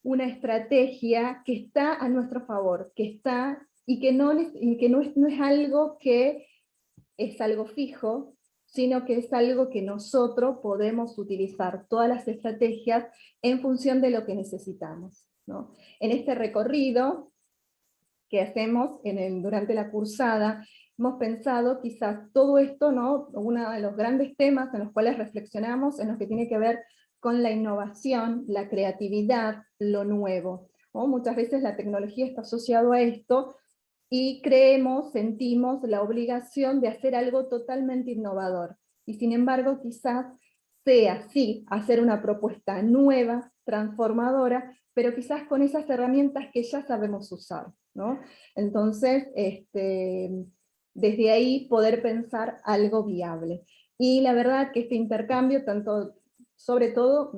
una estrategia que está a nuestro favor, que está, y que no es algo que es algo fijo, sino que es algo que nosotros podemos utilizar todas las estrategias en función de lo que necesitamos, ¿no? En este recorrido que hacemos durante la cursada, hemos pensado quizás todo esto, ¿no? Uno de los grandes temas en los cuales reflexionamos, en los que tiene que ver con la innovación, la creatividad, lo nuevo, ¿no? Muchas veces la tecnología está asociada a esto, y sentimos la obligación de hacer algo totalmente innovador. Y sin embargo, quizás sea, sí, hacer una propuesta nueva, transformadora, pero quizás con esas herramientas que ya sabemos usar, ¿no? Entonces, desde ahí poder pensar algo viable. Y la verdad que este intercambio, sobre todo,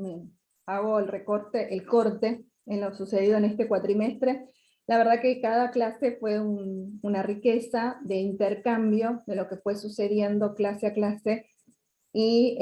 hago el corte en lo sucedido en este cuatrimestre. La verdad que cada clase fue una riqueza de intercambio de lo que fue sucediendo clase a clase, y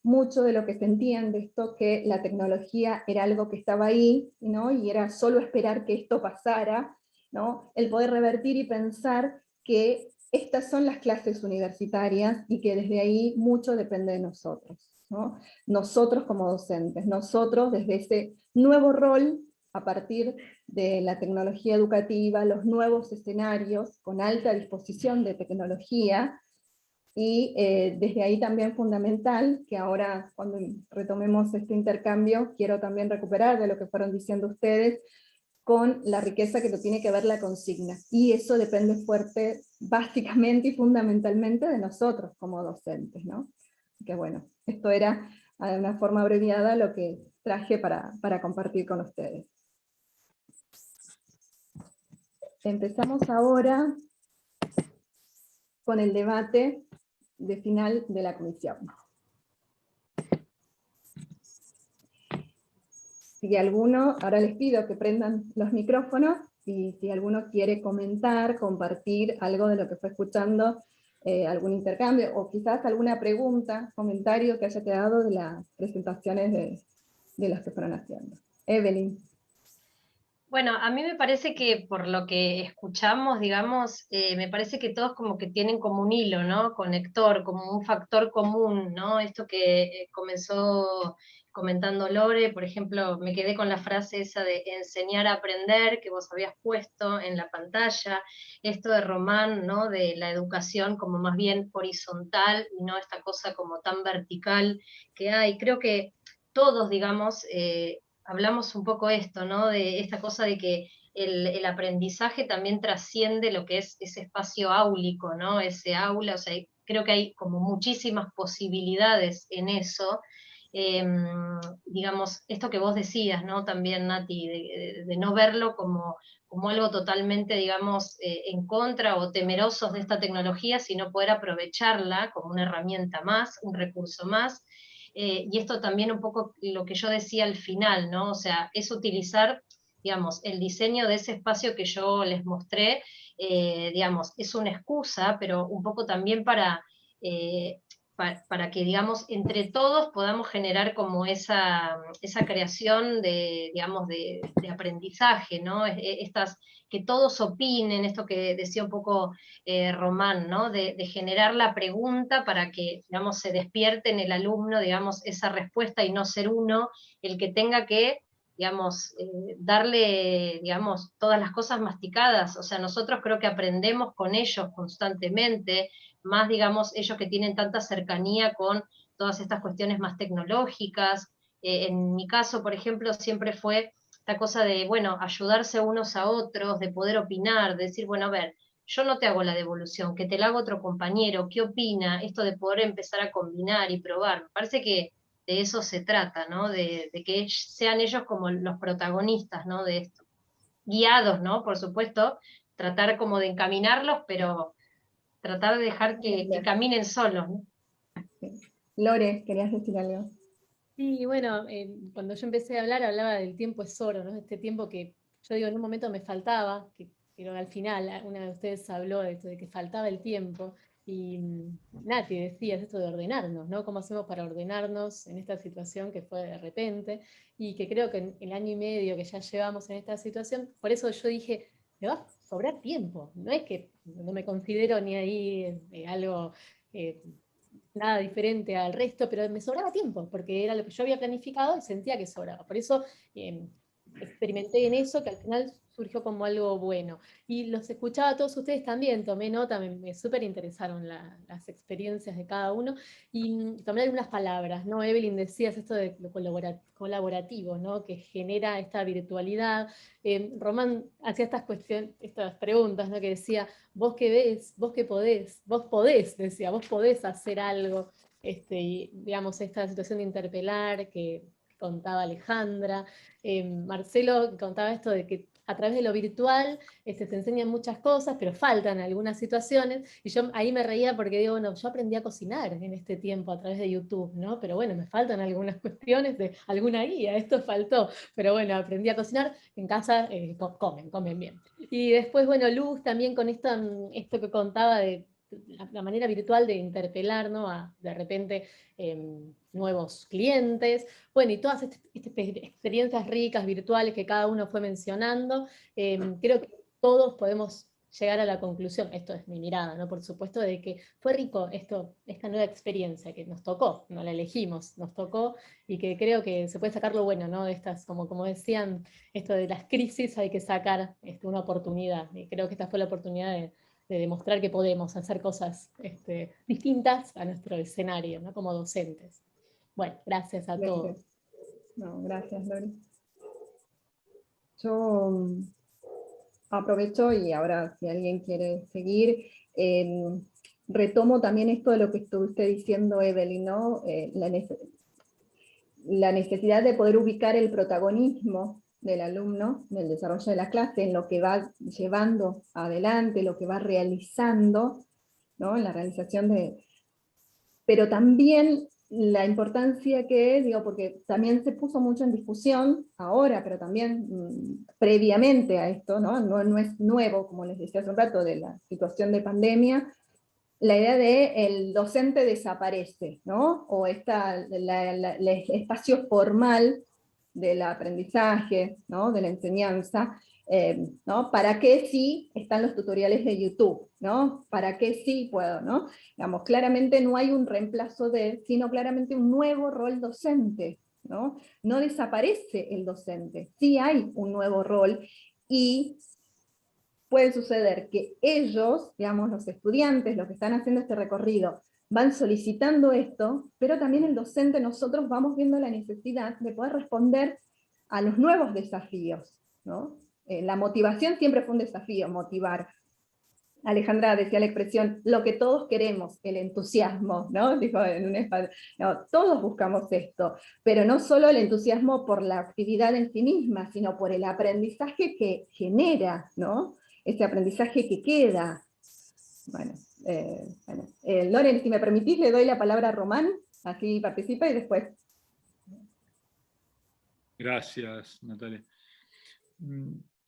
mucho de lo que sentían de esto, que la tecnología era algo que estaba ahí, ¿no? Y era solo esperar que esto pasara, ¿no? El poder revertir y pensar que estas son las clases universitarias, y que desde ahí mucho depende de nosotros, ¿no? Nosotros como docentes, nosotros desde ese nuevo rol, a partir de la tecnología educativa, los nuevos escenarios, con alta disposición de tecnología, y desde ahí también fundamental, que ahora cuando retomemos este intercambio, quiero también recuperar de lo que fueron diciendo ustedes, con la riqueza que tiene que ver la consigna, y eso depende fuerte, básicamente y fundamentalmente, de nosotros como docentes, ¿no? Que bueno, esto era de una forma abreviada lo que traje para compartir con ustedes. Empezamos ahora con el debate de final de la comisión. Si alguno, ahora les pido que prendan los micrófonos, y si alguno quiere comentar, compartir algo de lo que fue escuchando, algún intercambio, o quizás alguna pregunta, comentario que haya quedado de las presentaciones de las que fueron haciendo. Evelyn. Bueno, a mí me parece que por lo que escuchamos, digamos, me parece que todos como que tienen como un hilo, ¿no? Conector, como un factor común, ¿no? Esto que comenzó comentando Lore, por ejemplo, me quedé con la frase esa de enseñar a aprender, que vos habías puesto en la pantalla, esto de Román, ¿no? De la educación como más bien horizontal, y no esta cosa como tan vertical que hay. Creo que todos, digamos, hablamos un poco esto, ¿no? De esta cosa de que el aprendizaje también trasciende lo que es ese espacio áulico, ¿no? Ese aula, o sea, creo que hay como muchísimas posibilidades en eso. Digamos, esto que vos decías, ¿no? También, Nati, de no verlo como algo totalmente, digamos, en contra o temerosos de esta tecnología, sino poder aprovecharla como una herramienta más, un recurso más. Y esto también un poco lo que yo decía al final, ¿no? O sea, es utilizar, digamos, el diseño de ese espacio que yo les mostré, digamos, es una excusa, pero un poco también para que, digamos, entre todos podamos generar como esa creación de, digamos, de aprendizaje, ¿no? Que todos opinen, esto que decía un poco Román, ¿no? De generar la pregunta para que, digamos, se despierte en el alumno, digamos, esa respuesta, y no ser uno el que tenga que, digamos, darle, digamos, todas las cosas masticadas. O sea, nosotros creo que aprendemos con ellos constantemente, más, digamos, ellos que tienen tanta cercanía con todas estas cuestiones más tecnológicas. En mi caso, por ejemplo, siempre fue esta cosa de, bueno, ayudarse unos a otros, de poder opinar, de decir, bueno, a ver, yo no te hago la devolución, que te la haga otro compañero, ¿qué opina? Esto de poder empezar a combinar y probar. Me parece que de eso se trata, ¿no? De que sean ellos como los protagonistas, ¿no? De esto. Guiados, ¿no? Por supuesto, tratar como de encaminarlos, pero tratar de dejar que caminen solos, ¿no? Lore, ¿querías decir algo? Sí, bueno, cuando yo empecé a hablar, hablaba del tiempo es oro, ¿no? Este tiempo que yo digo, en un momento me faltaba, pero al final, una de ustedes habló de esto, de que faltaba el tiempo, y Nati decía esto de ordenarnos, ¿no? ¿Cómo hacemos para ordenarnos en esta situación que fue de repente? Y que creo que en el año y medio que ya llevamos en esta situación, por eso yo dije, me va a sobrar tiempo, no es que no me considero ni ahí algo... nada diferente al resto, pero me sobraba tiempo, porque era lo que yo había planificado y sentía que sobraba. Por eso experimenté en eso, que al final surgió como algo bueno. Y los escuchaba a todos ustedes también, tomé nota, me súper interesaron las experiencias de cada uno, y tomé algunas palabras, ¿no? Evelyn, decías esto de lo colaborativo, ¿no? Que genera esta virtualidad. Román hacía estas preguntas, ¿no? Que decía, vos qué ves, vos qué podés, decía, vos podés hacer algo, y, digamos, esta situación de interpelar que contaba Alejandra, Marcelo contaba esto de que a través de lo virtual se enseñan muchas cosas, pero faltan algunas situaciones, y yo ahí me reía porque digo, bueno, yo aprendí a cocinar en este tiempo a través de YouTube, ¿no? Pero bueno, me faltan algunas cuestiones de alguna guía, esto faltó, pero bueno, aprendí a cocinar, en casa comen bien. Y después, bueno, Luz también con esto que contaba de la manera virtual de interpelar, ¿no? A, de repente, nuevos clientes, bueno, y todas estas experiencias ricas, virtuales que cada uno fue mencionando, creo que todos podemos llegar a la conclusión, esto es mi mirada, ¿no? Por supuesto, de que fue rico esta nueva experiencia que nos tocó, no la elegimos, nos tocó, y que creo que se puede sacar lo bueno, ¿no? De estas, como decían, esto de las crisis hay que sacar una oportunidad, y creo que esta fue la oportunidad de demostrar que podemos hacer cosas distintas a nuestro escenario, ¿no? Como docentes. Bueno, gracias a todos. No, gracias, Lori. Yo aprovecho y ahora si alguien quiere seguir, retomo también esto de lo que estuviste diciendo, Evelyn, ¿no? La necesidad de poder ubicar el protagonismo del alumno en el desarrollo de la clase, en lo que va llevando adelante, lo que va realizando, ¿no? En la realización de... Pero también la importancia que, digo, porque también se puso mucho en discusión ahora, pero también previamente a esto, ¿no? No es nuevo, como les decía hace un rato, de la situación de pandemia, la idea de el docente desaparece, ¿no? O el espacio formal del aprendizaje, ¿no? De la enseñanza, ¿no? ¿Para qué sí están los tutoriales de YouTube? ¿No? ¿Para qué sí puedo? ¿No? Digamos, claramente no hay un reemplazo sino claramente un nuevo rol docente, ¿no? No desaparece el docente, sí hay un nuevo rol, y puede suceder que ellos, digamos, los estudiantes, los que están haciendo este recorrido, van solicitando esto, pero también el docente, nosotros vamos viendo la necesidad de poder responder a los nuevos desafíos, ¿no? La motivación siempre fue un desafío, motivar. Alejandra decía la expresión, lo que todos queremos, el entusiasmo, ¿no? Dijo en un espacio, no, todos buscamos esto, pero no solo el entusiasmo por la actividad en sí misma, sino por el aprendizaje que genera, ¿no? Ese aprendizaje que queda. Bueno, Loren, si me permitís, le doy la palabra a Román, así participa y después. Gracias, Natalia.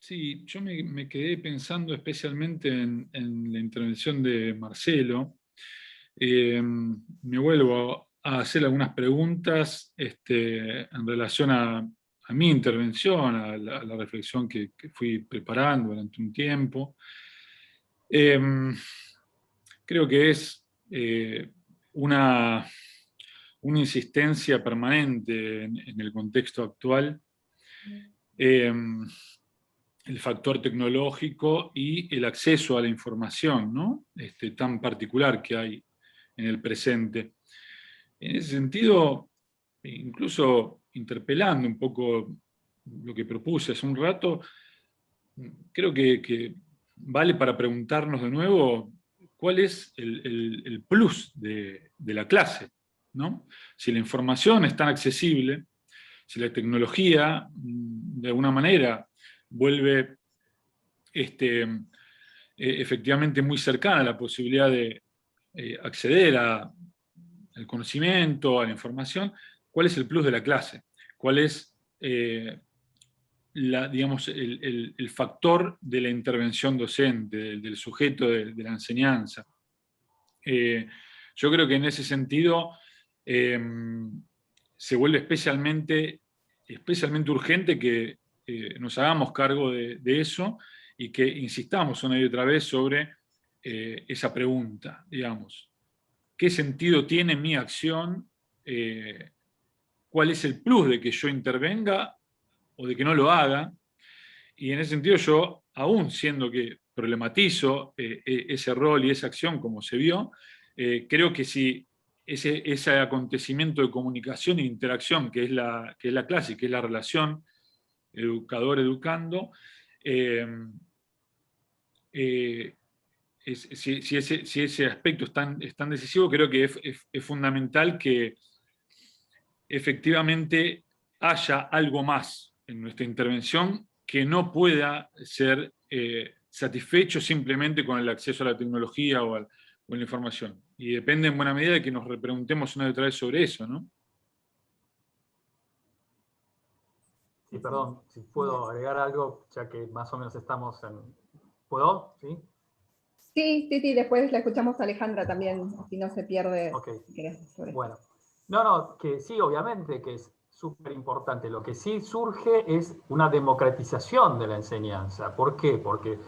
Sí, yo me quedé pensando especialmente en la intervención de Marcelo. Me vuelvo a hacer algunas preguntas en relación a mi intervención, a la reflexión que fui preparando durante un tiempo. Creo que es una insistencia permanente en el contexto actual, el factor tecnológico y el acceso a la información, ¿no? Tan particular que hay en el presente. En ese sentido, incluso interpelando un poco lo que propuse hace un rato, creo que vale para preguntarnos de nuevo cuál es el plus de la clase, ¿no? Si la información es tan accesible, si la tecnología de alguna manera vuelve efectivamente muy cercana a la posibilidad de acceder al conocimiento, a la información, ¿cuál es el plus de la clase? ¿Cuál es digamos, el factor de la intervención docente, del sujeto de la enseñanza? Yo creo que en ese sentido se vuelve especialmente urgente que nos hagamos cargo de eso y que insistamos una y otra vez sobre esa pregunta, digamos. ¿Qué sentido tiene mi acción? ¿Cuál es el plus de que yo intervenga o de que no lo haga? Y en ese sentido yo, aún siendo que problematizo ese rol y esa acción como se vio, creo que si ese acontecimiento de comunicación e interacción que es la clase, que es la relación educador-educando, si ese aspecto es tan decisivo, creo que es fundamental que efectivamente haya algo más en nuestra intervención que no pueda ser satisfecho simplemente con el acceso a la tecnología o a la información. Y depende en buena medida de que nos repreguntemos una y otra vez sobre eso, ¿no? Sí, perdón, si puedo agregar algo, ya que más o menos estamos en... ¿Puedo? ¿Sí? Sí, después la escuchamos a Alejandra también, si no se pierde. Okay. Si querés, sobre bueno, no, que sí, obviamente que es súper importante. Lo que sí surge es una democratización de la enseñanza. ¿Por qué? Porque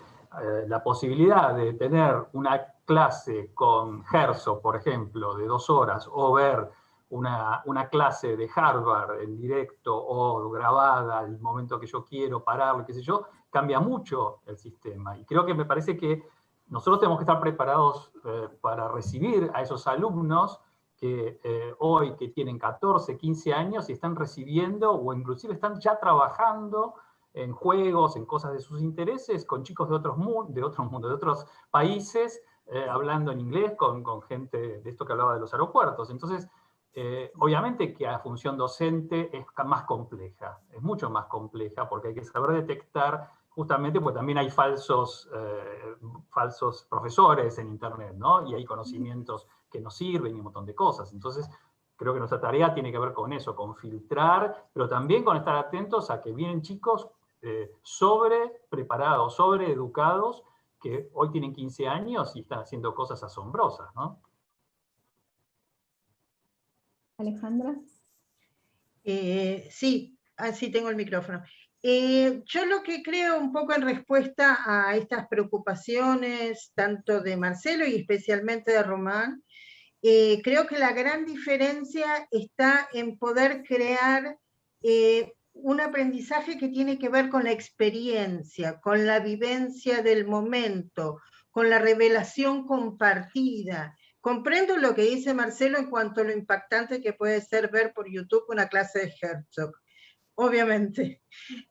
la posibilidad de tener una clase con Herzog, por ejemplo, de 2 horas, o ver una clase de Harvard en directo o grabada al momento que yo quiero, pararlo, qué sé yo, cambia mucho el sistema. Y creo que me parece que nosotros tenemos que estar preparados para recibir a esos alumnos que hoy que tienen 14, 15 años y están recibiendo o inclusive están ya trabajando en juegos, en cosas de sus intereses, con chicos de otros países, hablando en inglés con gente de esto que hablaba de los aeropuertos. Entonces, obviamente que la función docente es más compleja, es mucho más compleja porque hay que saber detectar, justamente porque también hay falsos profesores en Internet, ¿no? Y hay conocimientos que nos sirven y un montón de cosas. Entonces, creo que nuestra tarea tiene que ver con eso, con filtrar, pero también con estar atentos a que vienen chicos sobre preparados, sobre educados, que hoy tienen 15 años y están haciendo cosas asombrosas, ¿no? Alejandra. Sí, así tengo el micrófono. Yo lo que creo un poco en respuesta a estas preocupaciones, tanto de Marcelo y especialmente de Román, creo que la gran diferencia está en poder crear un aprendizaje que tiene que ver con la experiencia, con la vivencia del momento, con la revelación compartida. Comprendo lo que dice Marcelo en cuanto a lo impactante que puede ser ver por YouTube una clase de Herzog. Obviamente,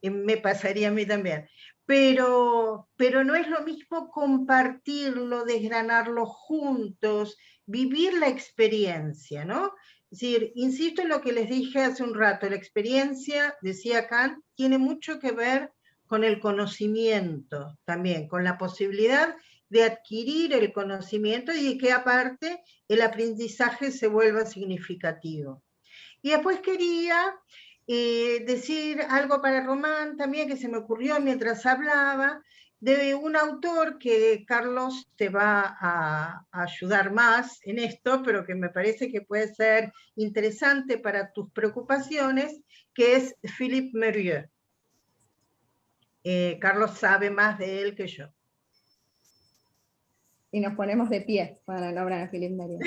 me pasaría a mí también. Pero no es lo mismo compartirlo, desgranarlo juntos, vivir la experiencia, ¿no? Es decir, insisto en lo que les dije hace un rato, la experiencia, decía Kant, tiene mucho que ver con el conocimiento también, con la posibilidad de adquirir el conocimiento y de que aparte el aprendizaje se vuelva significativo. Y después quería decir algo para Román también que se me ocurrió mientras hablaba, de un autor que Carlos te va a ayudar más en esto, pero que me parece que puede ser interesante para tus preocupaciones, que es Philippe Mérieux. Carlos sabe más de él que yo. Y nos ponemos de pie para nombrar a Philippe Mérieux.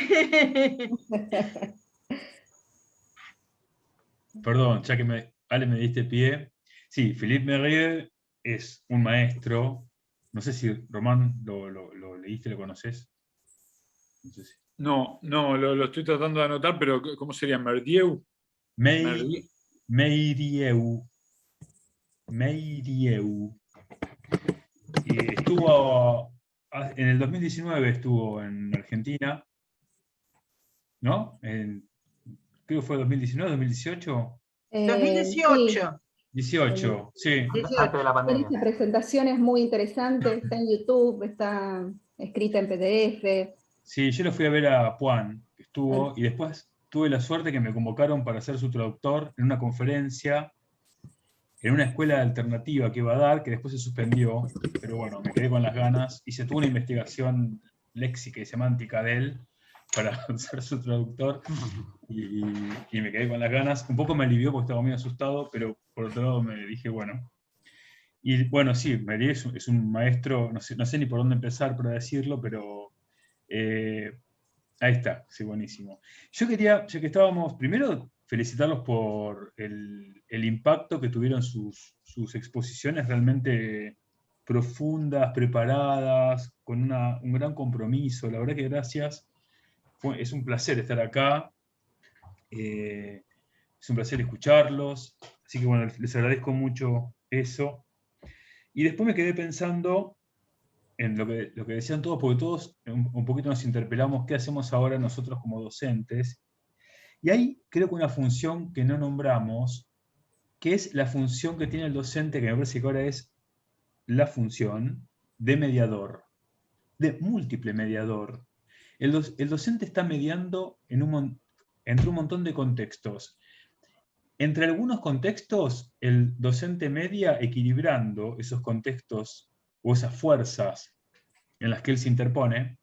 Perdón, ya que Ale me diste pie. Sí, Philippe Mérieux es un maestro. No sé si, Román, lo leíste, lo conoces. No sé si. No, lo estoy tratando de anotar, pero ¿cómo sería? ¿Merdieu? Meirieu. Y estuvo, en el 2019 estuvo en Argentina, ¿no? Creo que fue 2019, 2018. 2018. 18, sí. Antes de la pandemia. Esta presentación es muy interesante, está en YouTube, está escrita en PDF. Sí, yo lo fui a ver a Puan, que estuvo, y después tuve la suerte que me convocaron para ser su traductor en una conferencia, en una escuela alternativa que iba a dar, que después se suspendió, pero bueno, me quedé con las ganas, y se tuvo una investigación léxica y semántica de él para ser su traductor, y me quedé con las ganas. Un poco me alivió porque estaba muy asustado, pero por otro lado me dije, bueno. Y bueno, sí, Meri es un maestro, no sé ni por dónde empezar para decirlo, pero ahí está, sí, buenísimo. Yo quería, ya que estábamos, primero felicitarlos por el impacto que tuvieron sus exposiciones realmente profundas, preparadas, con un gran compromiso. La verdad que gracias. Es un placer estar acá. Es un placer escucharlos. Así que bueno, les agradezco mucho eso. Y después me quedé pensando en lo que decían todos, porque todos un poquito nos interpelamos qué hacemos ahora nosotros como docentes. Y hay creo que una función que no nombramos, que es la función que tiene el docente, que me parece que ahora es la función de mediador, de múltiple mediador. El docente está mediando entre un montón de contextos. Entre algunos contextos, el docente media equilibrando esos contextos o esas fuerzas en las que él se interpone,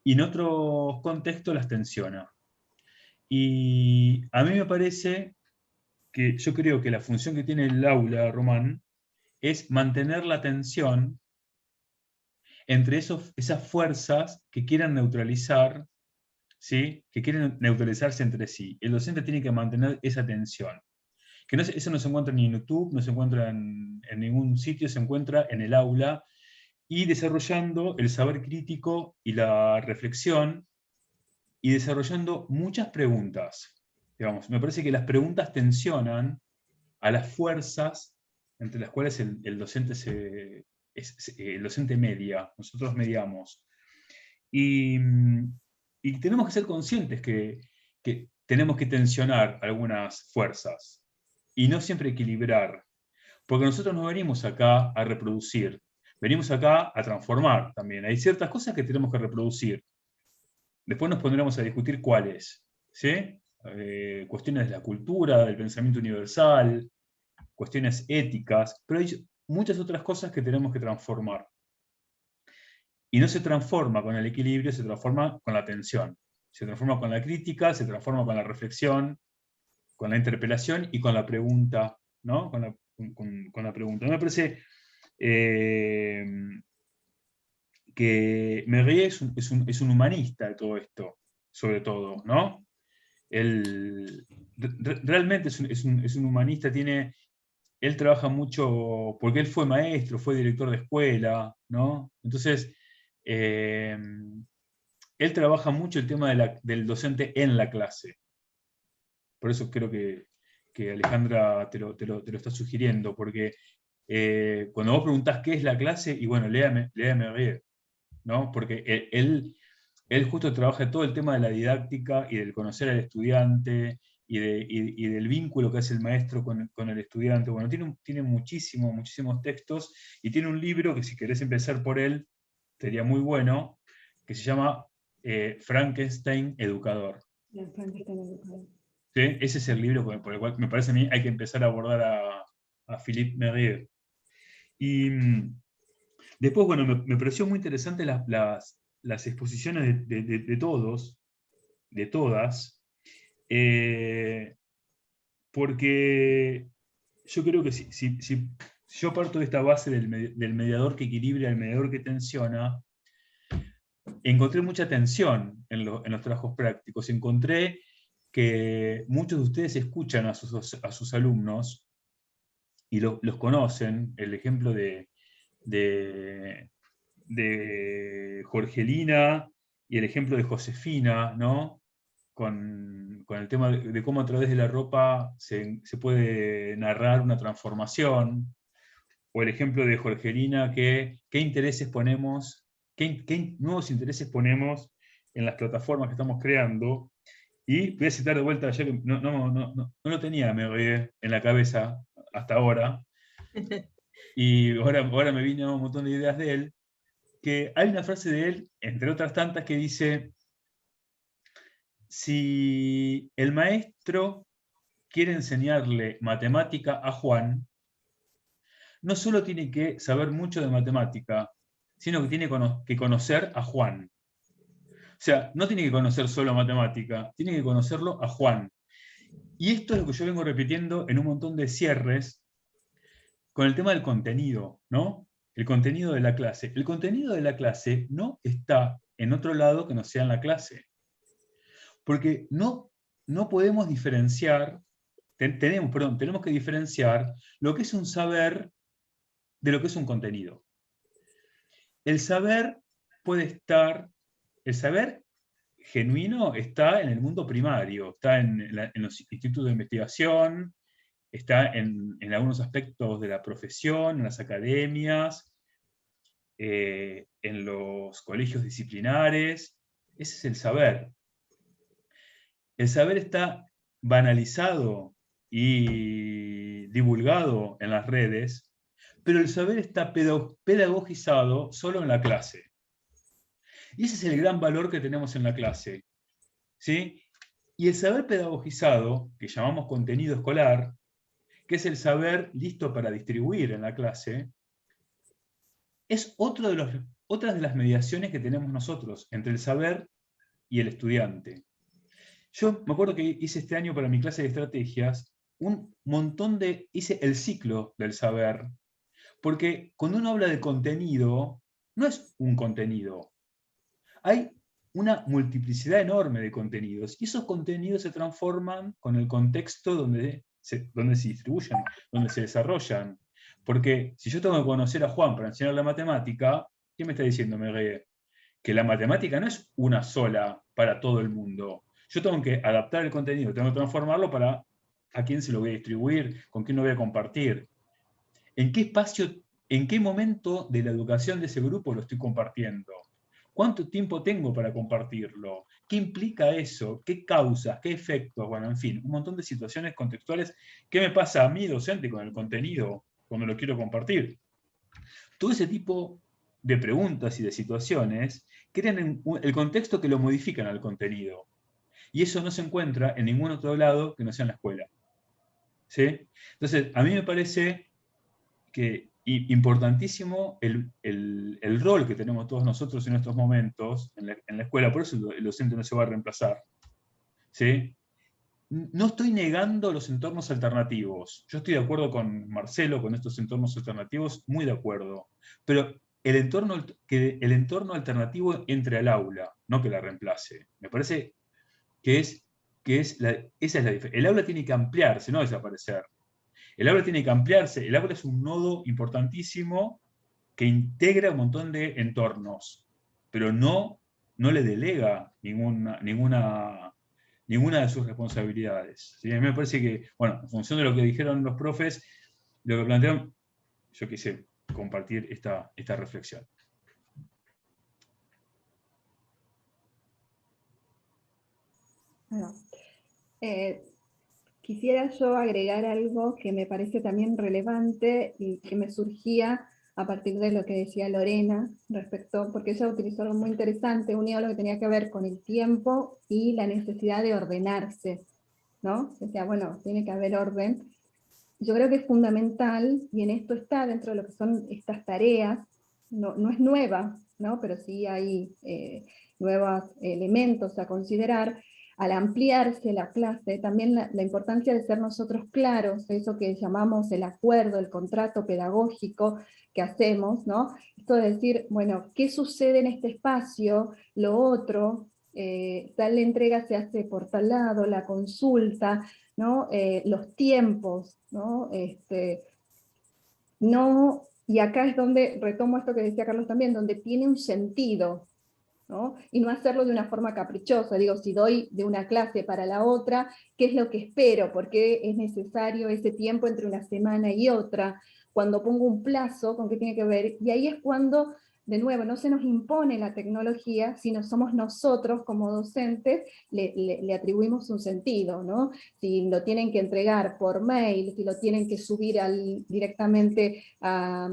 y en otros contextos las tensiona. Y a mí me parece que yo creo que la función que tiene el aula, Román, es mantener la tensión entre esas fuerzas que quieran neutralizar, ¿sí? Que quieren neutralizarse entre sí. El docente tiene que mantener esa tensión. Que eso no se encuentra ni en YouTube, no se encuentra en ningún sitio, se encuentra en el aula, y desarrollando el saber crítico y la reflexión, y desarrollando muchas preguntas. Digamos, me parece que las preguntas tensionan a las fuerzas entre las cuales el docente el docente media, nosotros mediamos. Y tenemos que ser conscientes que tenemos que tensionar algunas fuerzas y no siempre equilibrar, porque nosotros no venimos acá a reproducir, venimos acá a transformar también. Hay ciertas cosas que tenemos que reproducir. Después nos pondremos a discutir cuáles, ¿sí? Cuestiones de la cultura, del pensamiento universal, cuestiones éticas, pero hay muchas otras cosas que tenemos que transformar. Y no se transforma con el equilibrio, se transforma con la tensión. Se transforma con la crítica, se transforma con la reflexión, con la interpelación y con la pregunta, ¿no? Con la pregunta. Me parece que Merrier es un humanista de todo esto, sobre todo, ¿no? Realmente es un humanista, él trabaja mucho, porque él fue maestro, fue director de escuela, ¿no? Entonces, él trabaja mucho el tema del docente en la clase. Por eso creo que Alejandra te lo está sugiriendo, porque cuando vos preguntás qué es la clase, y bueno, léame Merrier, ¿no? Porque él justo trabaja todo el tema de la didáctica y del conocer al estudiante y del vínculo que hace el maestro con el estudiante. Bueno, tiene muchísimos textos, y tiene un libro que si querés empezar por él, sería muy bueno, que se llama Frankenstein Educador. ¿Sí? Ese es el libro por el cual me parece a mí hay que empezar a abordar a Philippe Merrier. Y después, bueno, me pareció muy interesante las exposiciones de todos, de todas, porque yo creo que si yo parto de esta base del mediador que equilibra, el mediador que tensiona, encontré mucha tensión en los trabajos prácticos. Encontré que muchos de ustedes escuchan a sus alumnos y los conocen. El ejemplo de Jorgelina y el ejemplo de Josefina, ¿no? Con el tema de cómo a través de la ropa se puede narrar una transformación, o el ejemplo de Jorgelina, qué intereses ponemos, qué nuevos intereses ponemos en las plataformas que estamos creando. Y voy a citar de vuelta, ya que no lo tenía en la cabeza hasta ahora, y ahora me vino un montón de ideas de él, que hay una frase de él, entre otras tantas, que dice: si el maestro quiere enseñarle matemática a Juan, no solo tiene que saber mucho de matemática, sino que tiene que conocer a Juan. O sea, no tiene que conocer solo matemática, tiene que conocerlo a Juan. Y esto es lo que yo vengo repitiendo en un montón de cierres con el tema del contenido, ¿no? El contenido de la clase. El contenido de la clase no está en otro lado que no sea en la clase. Porque no podemos diferenciar, tenemos que diferenciar lo que es un saber de lo que es un contenido. El saber genuino está en el mundo primario, está en los institutos de investigación, está en algunos aspectos de la profesión, en las academias, en los colegios disciplinares. Ese es el saber. El saber está banalizado y divulgado en las redes, pero el saber está pedagogizado solo en la clase. Y ese es el gran valor que tenemos en la clase, ¿sí? Y el saber pedagogizado, que llamamos contenido escolar, que es el saber listo para distribuir en la clase, es otra de las mediaciones que tenemos nosotros entre el saber y el estudiante. Yo me acuerdo que hice este año para mi clase de estrategias hice el ciclo del saber, porque cuando uno habla de contenido, no es un contenido. Hay una multiplicidad enorme de contenidos, y esos contenidos se transforman con el contexto donde se distribuyen, donde se desarrollan. Porque si yo tengo que conocer a Juan para enseñarle matemática, ¿qué me está diciendo Megué? Que la matemática no es una sola para todo el mundo. Yo tengo que adaptar el contenido, tengo que transformarlo para a quién se lo voy a distribuir, con quién lo voy a compartir. ¿En qué espacio, en qué momento de la educación de ese grupo lo estoy compartiendo? ¿Cuánto tiempo tengo para compartirlo? ¿Qué implica eso? ¿Qué causas? ¿Qué efectos? Bueno, en fin, un montón de situaciones contextuales. ¿Qué me pasa a mí, docente, con el contenido cuando lo quiero compartir? Todo ese tipo de preguntas y de situaciones crean el contexto que lo modifican al contenido. Y eso no se encuentra en ningún otro lado que no sea en la escuela. ¿Sí? Entonces, a mí me parece que importantísimo el rol que tenemos todos nosotros en estos momentos en la escuela, por eso el docente no se va a reemplazar. ¿Sí? No estoy negando los entornos alternativos. Yo estoy de acuerdo con Marcelo, con estos entornos alternativos, muy de acuerdo. Pero el entorno alternativo entre al aula, no que la reemplace. Me parece que esa es la diferencia. El aula tiene que ampliarse, no desaparecer. El aula tiene que ampliarse. El aula es un nodo importantísimo que integra un montón de entornos, pero no le delega ninguna de sus responsabilidades. ¿Sí? A mí me parece que, bueno, en función de lo que dijeron los profes, lo que plantearon, yo quise compartir esta reflexión. Bueno, quisiera yo agregar algo que me parece también relevante y que me surgía a partir de lo que decía Lorena respecto, porque ella utilizó algo muy interesante, unido a lo que tenía que ver con el tiempo y la necesidad de ordenarse, ¿no? Decía, bueno, tiene que haber orden. Yo creo que es fundamental, y en esto está dentro de lo que son estas tareas, no es nueva, ¿no? Pero sí hay nuevos elementos a considerar. Al ampliarse la clase, también la importancia de ser nosotros claros, eso que llamamos el acuerdo, el contrato pedagógico que hacemos, ¿no? Esto de decir, bueno, ¿qué sucede en este espacio? Lo otro, tal entrega se hace por tal lado, la consulta, ¿no? Los tiempos, ¿no? Y acá es donde retomo esto que decía Carlos también, donde tiene un sentido, ¿no? Y no hacerlo de una forma caprichosa. Digo, si doy de una clase para la otra, ¿qué es lo que espero? ¿Por qué es necesario ese tiempo entre una semana y otra? Cuando pongo un plazo, ¿con qué tiene que ver? Y ahí es cuando, de nuevo, no se nos impone la tecnología, sino somos nosotros como docentes, le atribuimos un sentido, ¿no? Si lo tienen que entregar por mail, si lo tienen que subir directamente a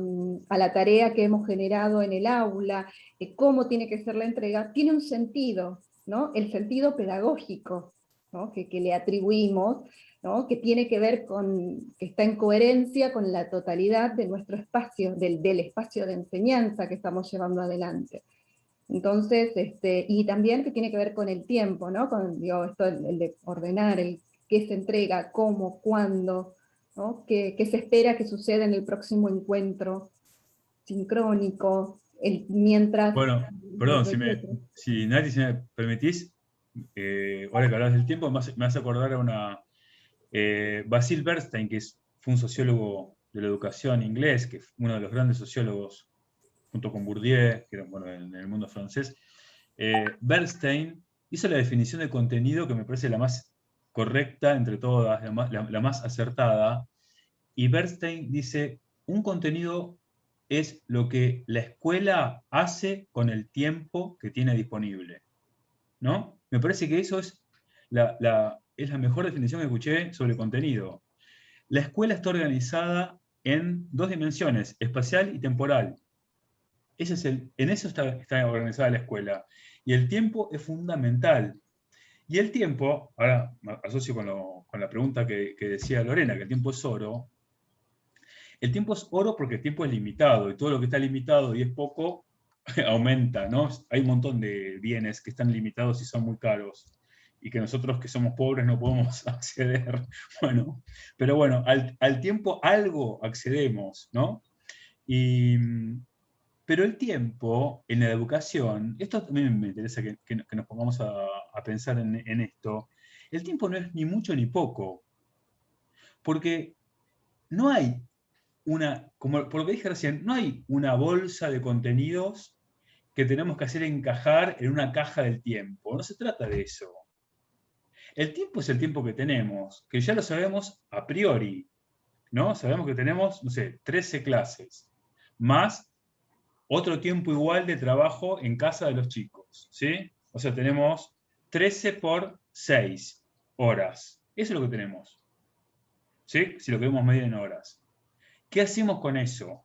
la tarea que hemos generado en el aula, cómo tiene que ser la entrega, tiene un sentido, ¿no? El sentido pedagógico, ¿no? que le atribuimos, ¿no? Que tiene que ver con, que está en coherencia con la totalidad de nuestro espacio, del espacio de enseñanza que estamos llevando adelante. Entonces, y también que tiene que ver con el tiempo, ¿no? Con, digo, esto, el de ordenar, el qué se entrega, cómo, cuándo, ¿no? Qué se espera que suceda en el próximo encuentro sincrónico, mientras... Bueno, perdón, si Nati, si me permitís, ahora que hablas del tiempo, me hace acordar a una... Basil Bernstein, que fue un sociólogo de la educación inglés, que fue uno de los grandes sociólogos, junto con Bourdieu, que era, bueno, en el mundo francés. Bernstein hizo la definición de contenido que me parece la más correcta entre todas, la más acertada, y Bernstein dice, un contenido es lo que la escuela hace con el tiempo que tiene disponible, ¿no? Me parece que eso es la mejor definición que escuché sobre contenido. La escuela está organizada en dos dimensiones, espacial y temporal. En eso está organizada la escuela. Y el tiempo es fundamental. Y el tiempo, ahora me asocio con la pregunta que decía Lorena, que el tiempo es oro. El tiempo es oro porque el tiempo es limitado, y todo lo que está limitado y es poco, aumenta, ¿no? Hay un montón de bienes que están limitados y son muy caros, y que nosotros que somos pobres no podemos acceder. Bueno, pero bueno, al tiempo algo accedemos, ¿no? Pero el tiempo en la educación, esto también me interesa que nos pongamos a pensar en esto, el tiempo no es ni mucho ni poco, porque no hay como por lo que dije recién, no hay una bolsa de contenidos que tenemos que hacer encajar en una caja del tiempo. No se trata de eso. El tiempo es el tiempo que tenemos, que ya lo sabemos a priori, ¿no? Sabemos que tenemos, no sé, 13 clases, más otro tiempo igual de trabajo en casa de los chicos, ¿sí? O sea, tenemos 13 por 6 horas. Eso es lo que tenemos, ¿sí? Si lo queremos medir en horas. ¿Qué hacemos con eso?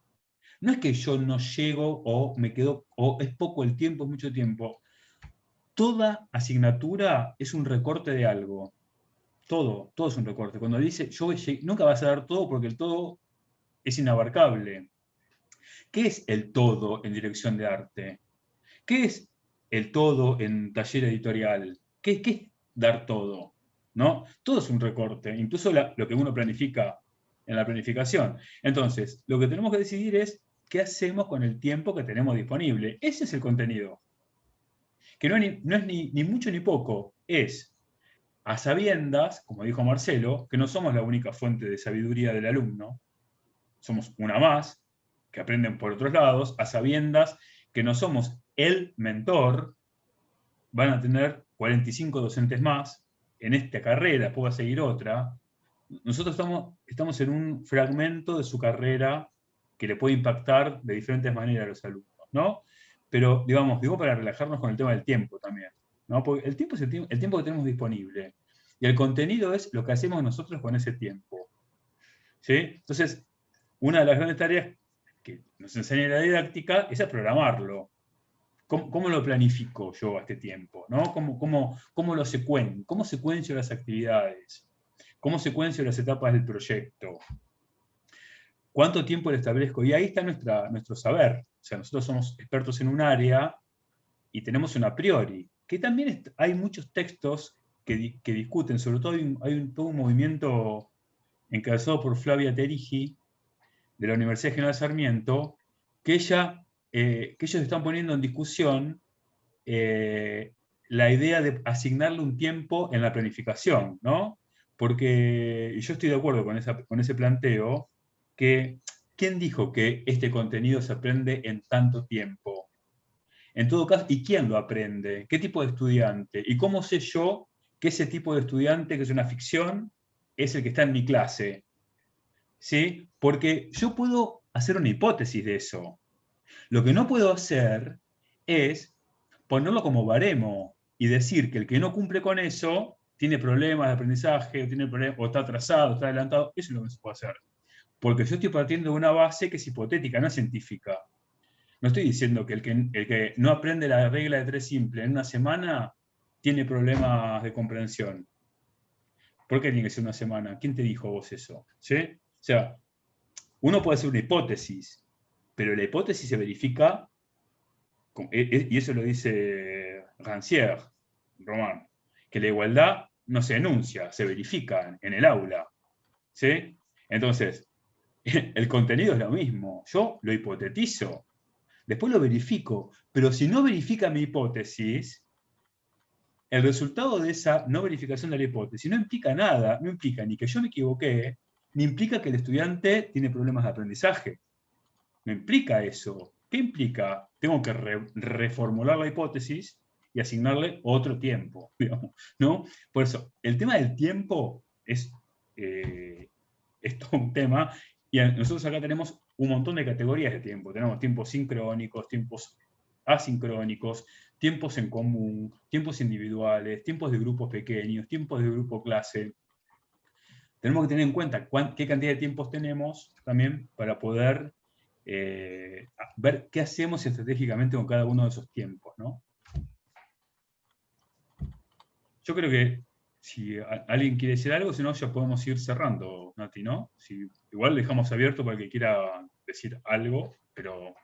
No es que yo no llego o me quedo, o es poco el tiempo, es mucho tiempo. Toda asignatura es un recorte de algo. Todo es un recorte. Cuando dice, nunca vas a dar todo porque el todo es inabarcable. ¿Qué es el todo en dirección de arte? ¿Qué es el todo en taller editorial? ¿Qué es dar todo? ¿No? Todo es un recorte, incluso lo que uno planifica en la planificación. Entonces, lo que tenemos que decidir es qué hacemos con el tiempo que tenemos disponible. Ese es el contenido. Que no es ni mucho ni poco, es a sabiendas, como dijo Marcelo, que no somos la única fuente de sabiduría del alumno, somos una más, que aprenden por otros lados, a sabiendas que no somos el mentor, van a tener 45 docentes más en esta carrera, después va a seguir otra. Nosotros estamos en un fragmento de su carrera que le puede impactar de diferentes maneras a los alumnos, ¿no? Pero, digo para relajarnos con el tema del tiempo también, ¿no? Porque el tiempo es el tiempo que tenemos disponible. Y el contenido es lo que hacemos nosotros con ese tiempo, ¿sí? Entonces, una de las grandes tareas que nos enseña la didáctica es a programarlo. ¿Cómo lo planifico yo a este tiempo? ¿No? ¿Cómo secuencio las actividades? ¿Cómo secuencio las etapas del proyecto? ¿Cuánto tiempo le establezco? Y ahí está nuestro saber. O sea, nosotros somos expertos en un área y tenemos un a priori. Que también hay muchos textos que discuten, sobre todo hay todo un movimiento encabezado por Flavia Terigi, de la Universidad General Sarmiento, que ellos están poniendo en discusión la idea de asignarle un tiempo en la planificación, ¿no? Porque yo estoy de acuerdo con ese planteo, que ¿quién dijo que este contenido se aprende en tanto tiempo? En todo caso, ¿y quién lo aprende? ¿Qué tipo de estudiante? ¿Y cómo sé yo que ese tipo de estudiante, que es una ficción, es el que está en mi clase? ¿Sí? Porque yo puedo hacer una hipótesis de eso. Lo que no puedo hacer es ponerlo como baremo y decir que el que no cumple con eso tiene problemas de aprendizaje, o está atrasado, está adelantado. Eso es lo que se puede hacer. Porque yo estoy partiendo de una base que es hipotética, no es científica. No estoy diciendo que el que no aprende la regla de 3 simple en una semana tiene problemas de comprensión. ¿Por qué tiene que ser una semana? ¿Quién te dijo vos eso? ¿Sí? O sea, uno puede hacer una hipótesis, pero la hipótesis se verifica, y eso lo dice Rancière, Román, que la igualdad no se enuncia, se verifica en el aula. ¿Sí? Entonces, el contenido es lo mismo. Yo lo hipotetizo, después lo verifico, pero si no verifica mi hipótesis, el resultado de esa no verificación de la hipótesis no implica nada, no implica ni que yo me equivoqué, ni implica que el estudiante tiene problemas de aprendizaje. No implica eso. ¿Qué implica? Tengo que reformular la hipótesis y asignarle otro tiempo, digamos, ¿no? Por eso, el tema del tiempo es todo un tema, y nosotros acá tenemos un montón de categorías de tiempo. Tenemos tiempos sincrónicos, tiempos asincrónicos, tiempos en común, tiempos individuales, tiempos de grupos pequeños, tiempos de grupo clase. Tenemos que tener en cuenta qué cantidad de tiempos tenemos también para poder ver qué hacemos estratégicamente con cada uno de esos tiempos, ¿no? Yo creo que si alguien quiere decir algo, si no, ya podemos ir cerrando, Nati, ¿no? Igual dejamos abierto para el que quiera decir algo, pero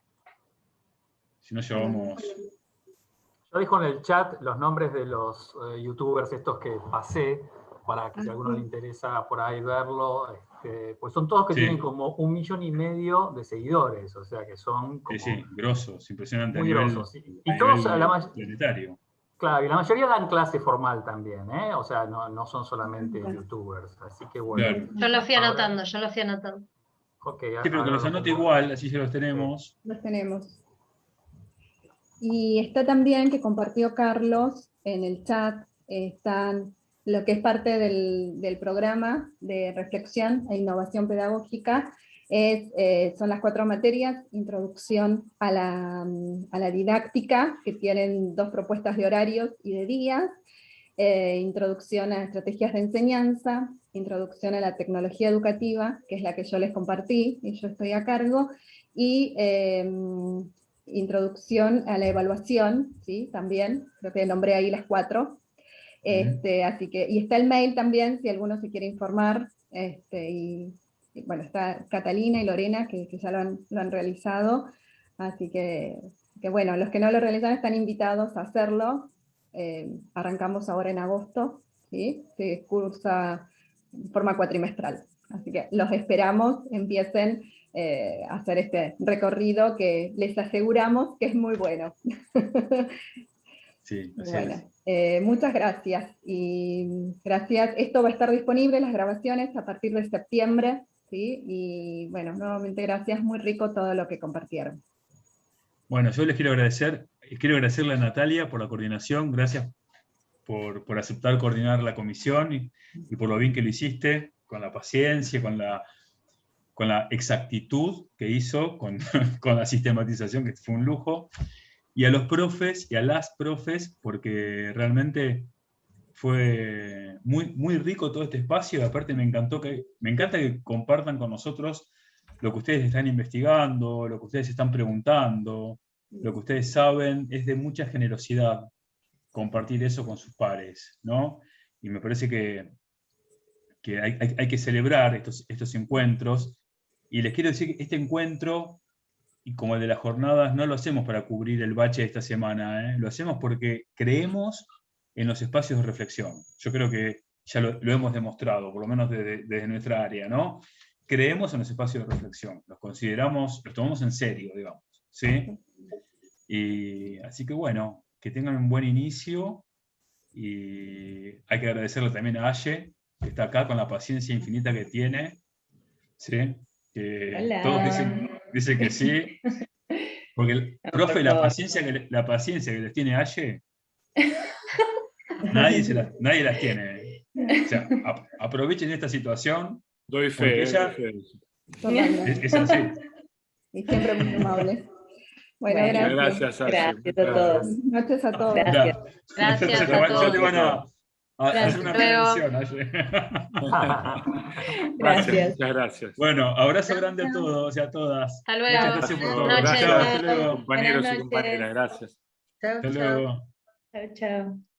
si no, llevamos... Yo dejo en el chat los nombres de los youtubers estos que pasé, para que si a alguno le interesa por ahí verlo, pues son todos que tienen como 1,5 millones de seguidores, o sea que son como... Sí, grosos, impresionante. Muy grosos. Sí. Y todos planetario. Claro, y la mayoría dan clase formal también, ¿eh? O sea, no son solamente youtubers, así que bueno. Claro. Yo lo fui anotando, Okay, sí, pero que los anote igual, así ya los tenemos. Los tenemos. Y está también que compartió Carlos en el chat, están lo que es parte del programa de reflexión e innovación pedagógica, son las 4 materias: introducción a la didáctica, que tienen 2 propuestas de horarios y de días, introducción a estrategias de enseñanza, introducción a la tecnología educativa, que es la que yo les compartí y yo estoy a cargo, y introducción a la evaluación, ¿sí? También, creo que nombré ahí las 4. Así que, y está el mail también, si alguno se quiere informar, y bueno, está Catalina y Lorena, que ya lo han realizado, así que bueno, los que no lo realizan están invitados a hacerlo. Arrancamos ahora en agosto, ¿sí? Se cursa de forma cuatrimestral, así que los esperamos, empiecen a hacer este recorrido que les aseguramos que es muy bueno. Sí, así bueno, es. muchas gracias. Y gracias. Esto va a estar disponible, las grabaciones, a partir de septiembre, ¿sí? Y bueno, nuevamente gracias, muy rico todo lo que compartieron. Bueno, yo les quiero agradecerle a Natalia por la coordinación, gracias por aceptar coordinar la comisión y por lo bien que lo hiciste, con la paciencia, con la exactitud que hizo, con la sistematización, que fue un lujo. Y a los profes y a las profes, porque realmente fue muy, muy rico todo este espacio, y aparte me encanta que compartan con nosotros lo que ustedes están investigando, lo que ustedes están preguntando, lo que ustedes saben. Es de mucha generosidad compartir eso con sus pares, ¿no? Y me parece que hay que celebrar estos encuentros, y les quiero decir que este encuentro, y como el de las jornadas, no lo hacemos para cubrir el bache de esta semana, lo hacemos porque creemos en los espacios de reflexión. Yo creo que ya lo hemos demostrado, por lo menos desde nuestra área, ¿no? Creemos en los espacios de reflexión, los tomamos en serio, digamos, ¿sí? Y así que bueno, que tengan un buen inicio, y hay que agradecerle también a Aye, que está acá con la paciencia infinita que tiene, ¿sí? Que Hola. todos dicen que sí, Porque, No, profe, por la favor. paciencia que les tiene Aye, nadie las tiene. O sea, aprovechen esta situación. Doy porque fe, ella doy fe. Totalmente. es así. Y siempre muy amable. Bueno, Bueno, gracias. Gracias, Aye. Gracias a todos. Buenas noches a todos. Gracias. Gracias Ya a te van a todos. hacer una Gracias. prevención, Aye. Gracias. Muchas gracias. Bueno, abrazo grande a todos y a todas. Hasta luego. Muchas gracias por todo. Buenas noches. Chao, hasta luego. Compañeros y Buenas compañeras, noches. gracias. Chao, Hasta chao. luego. Chao, chao.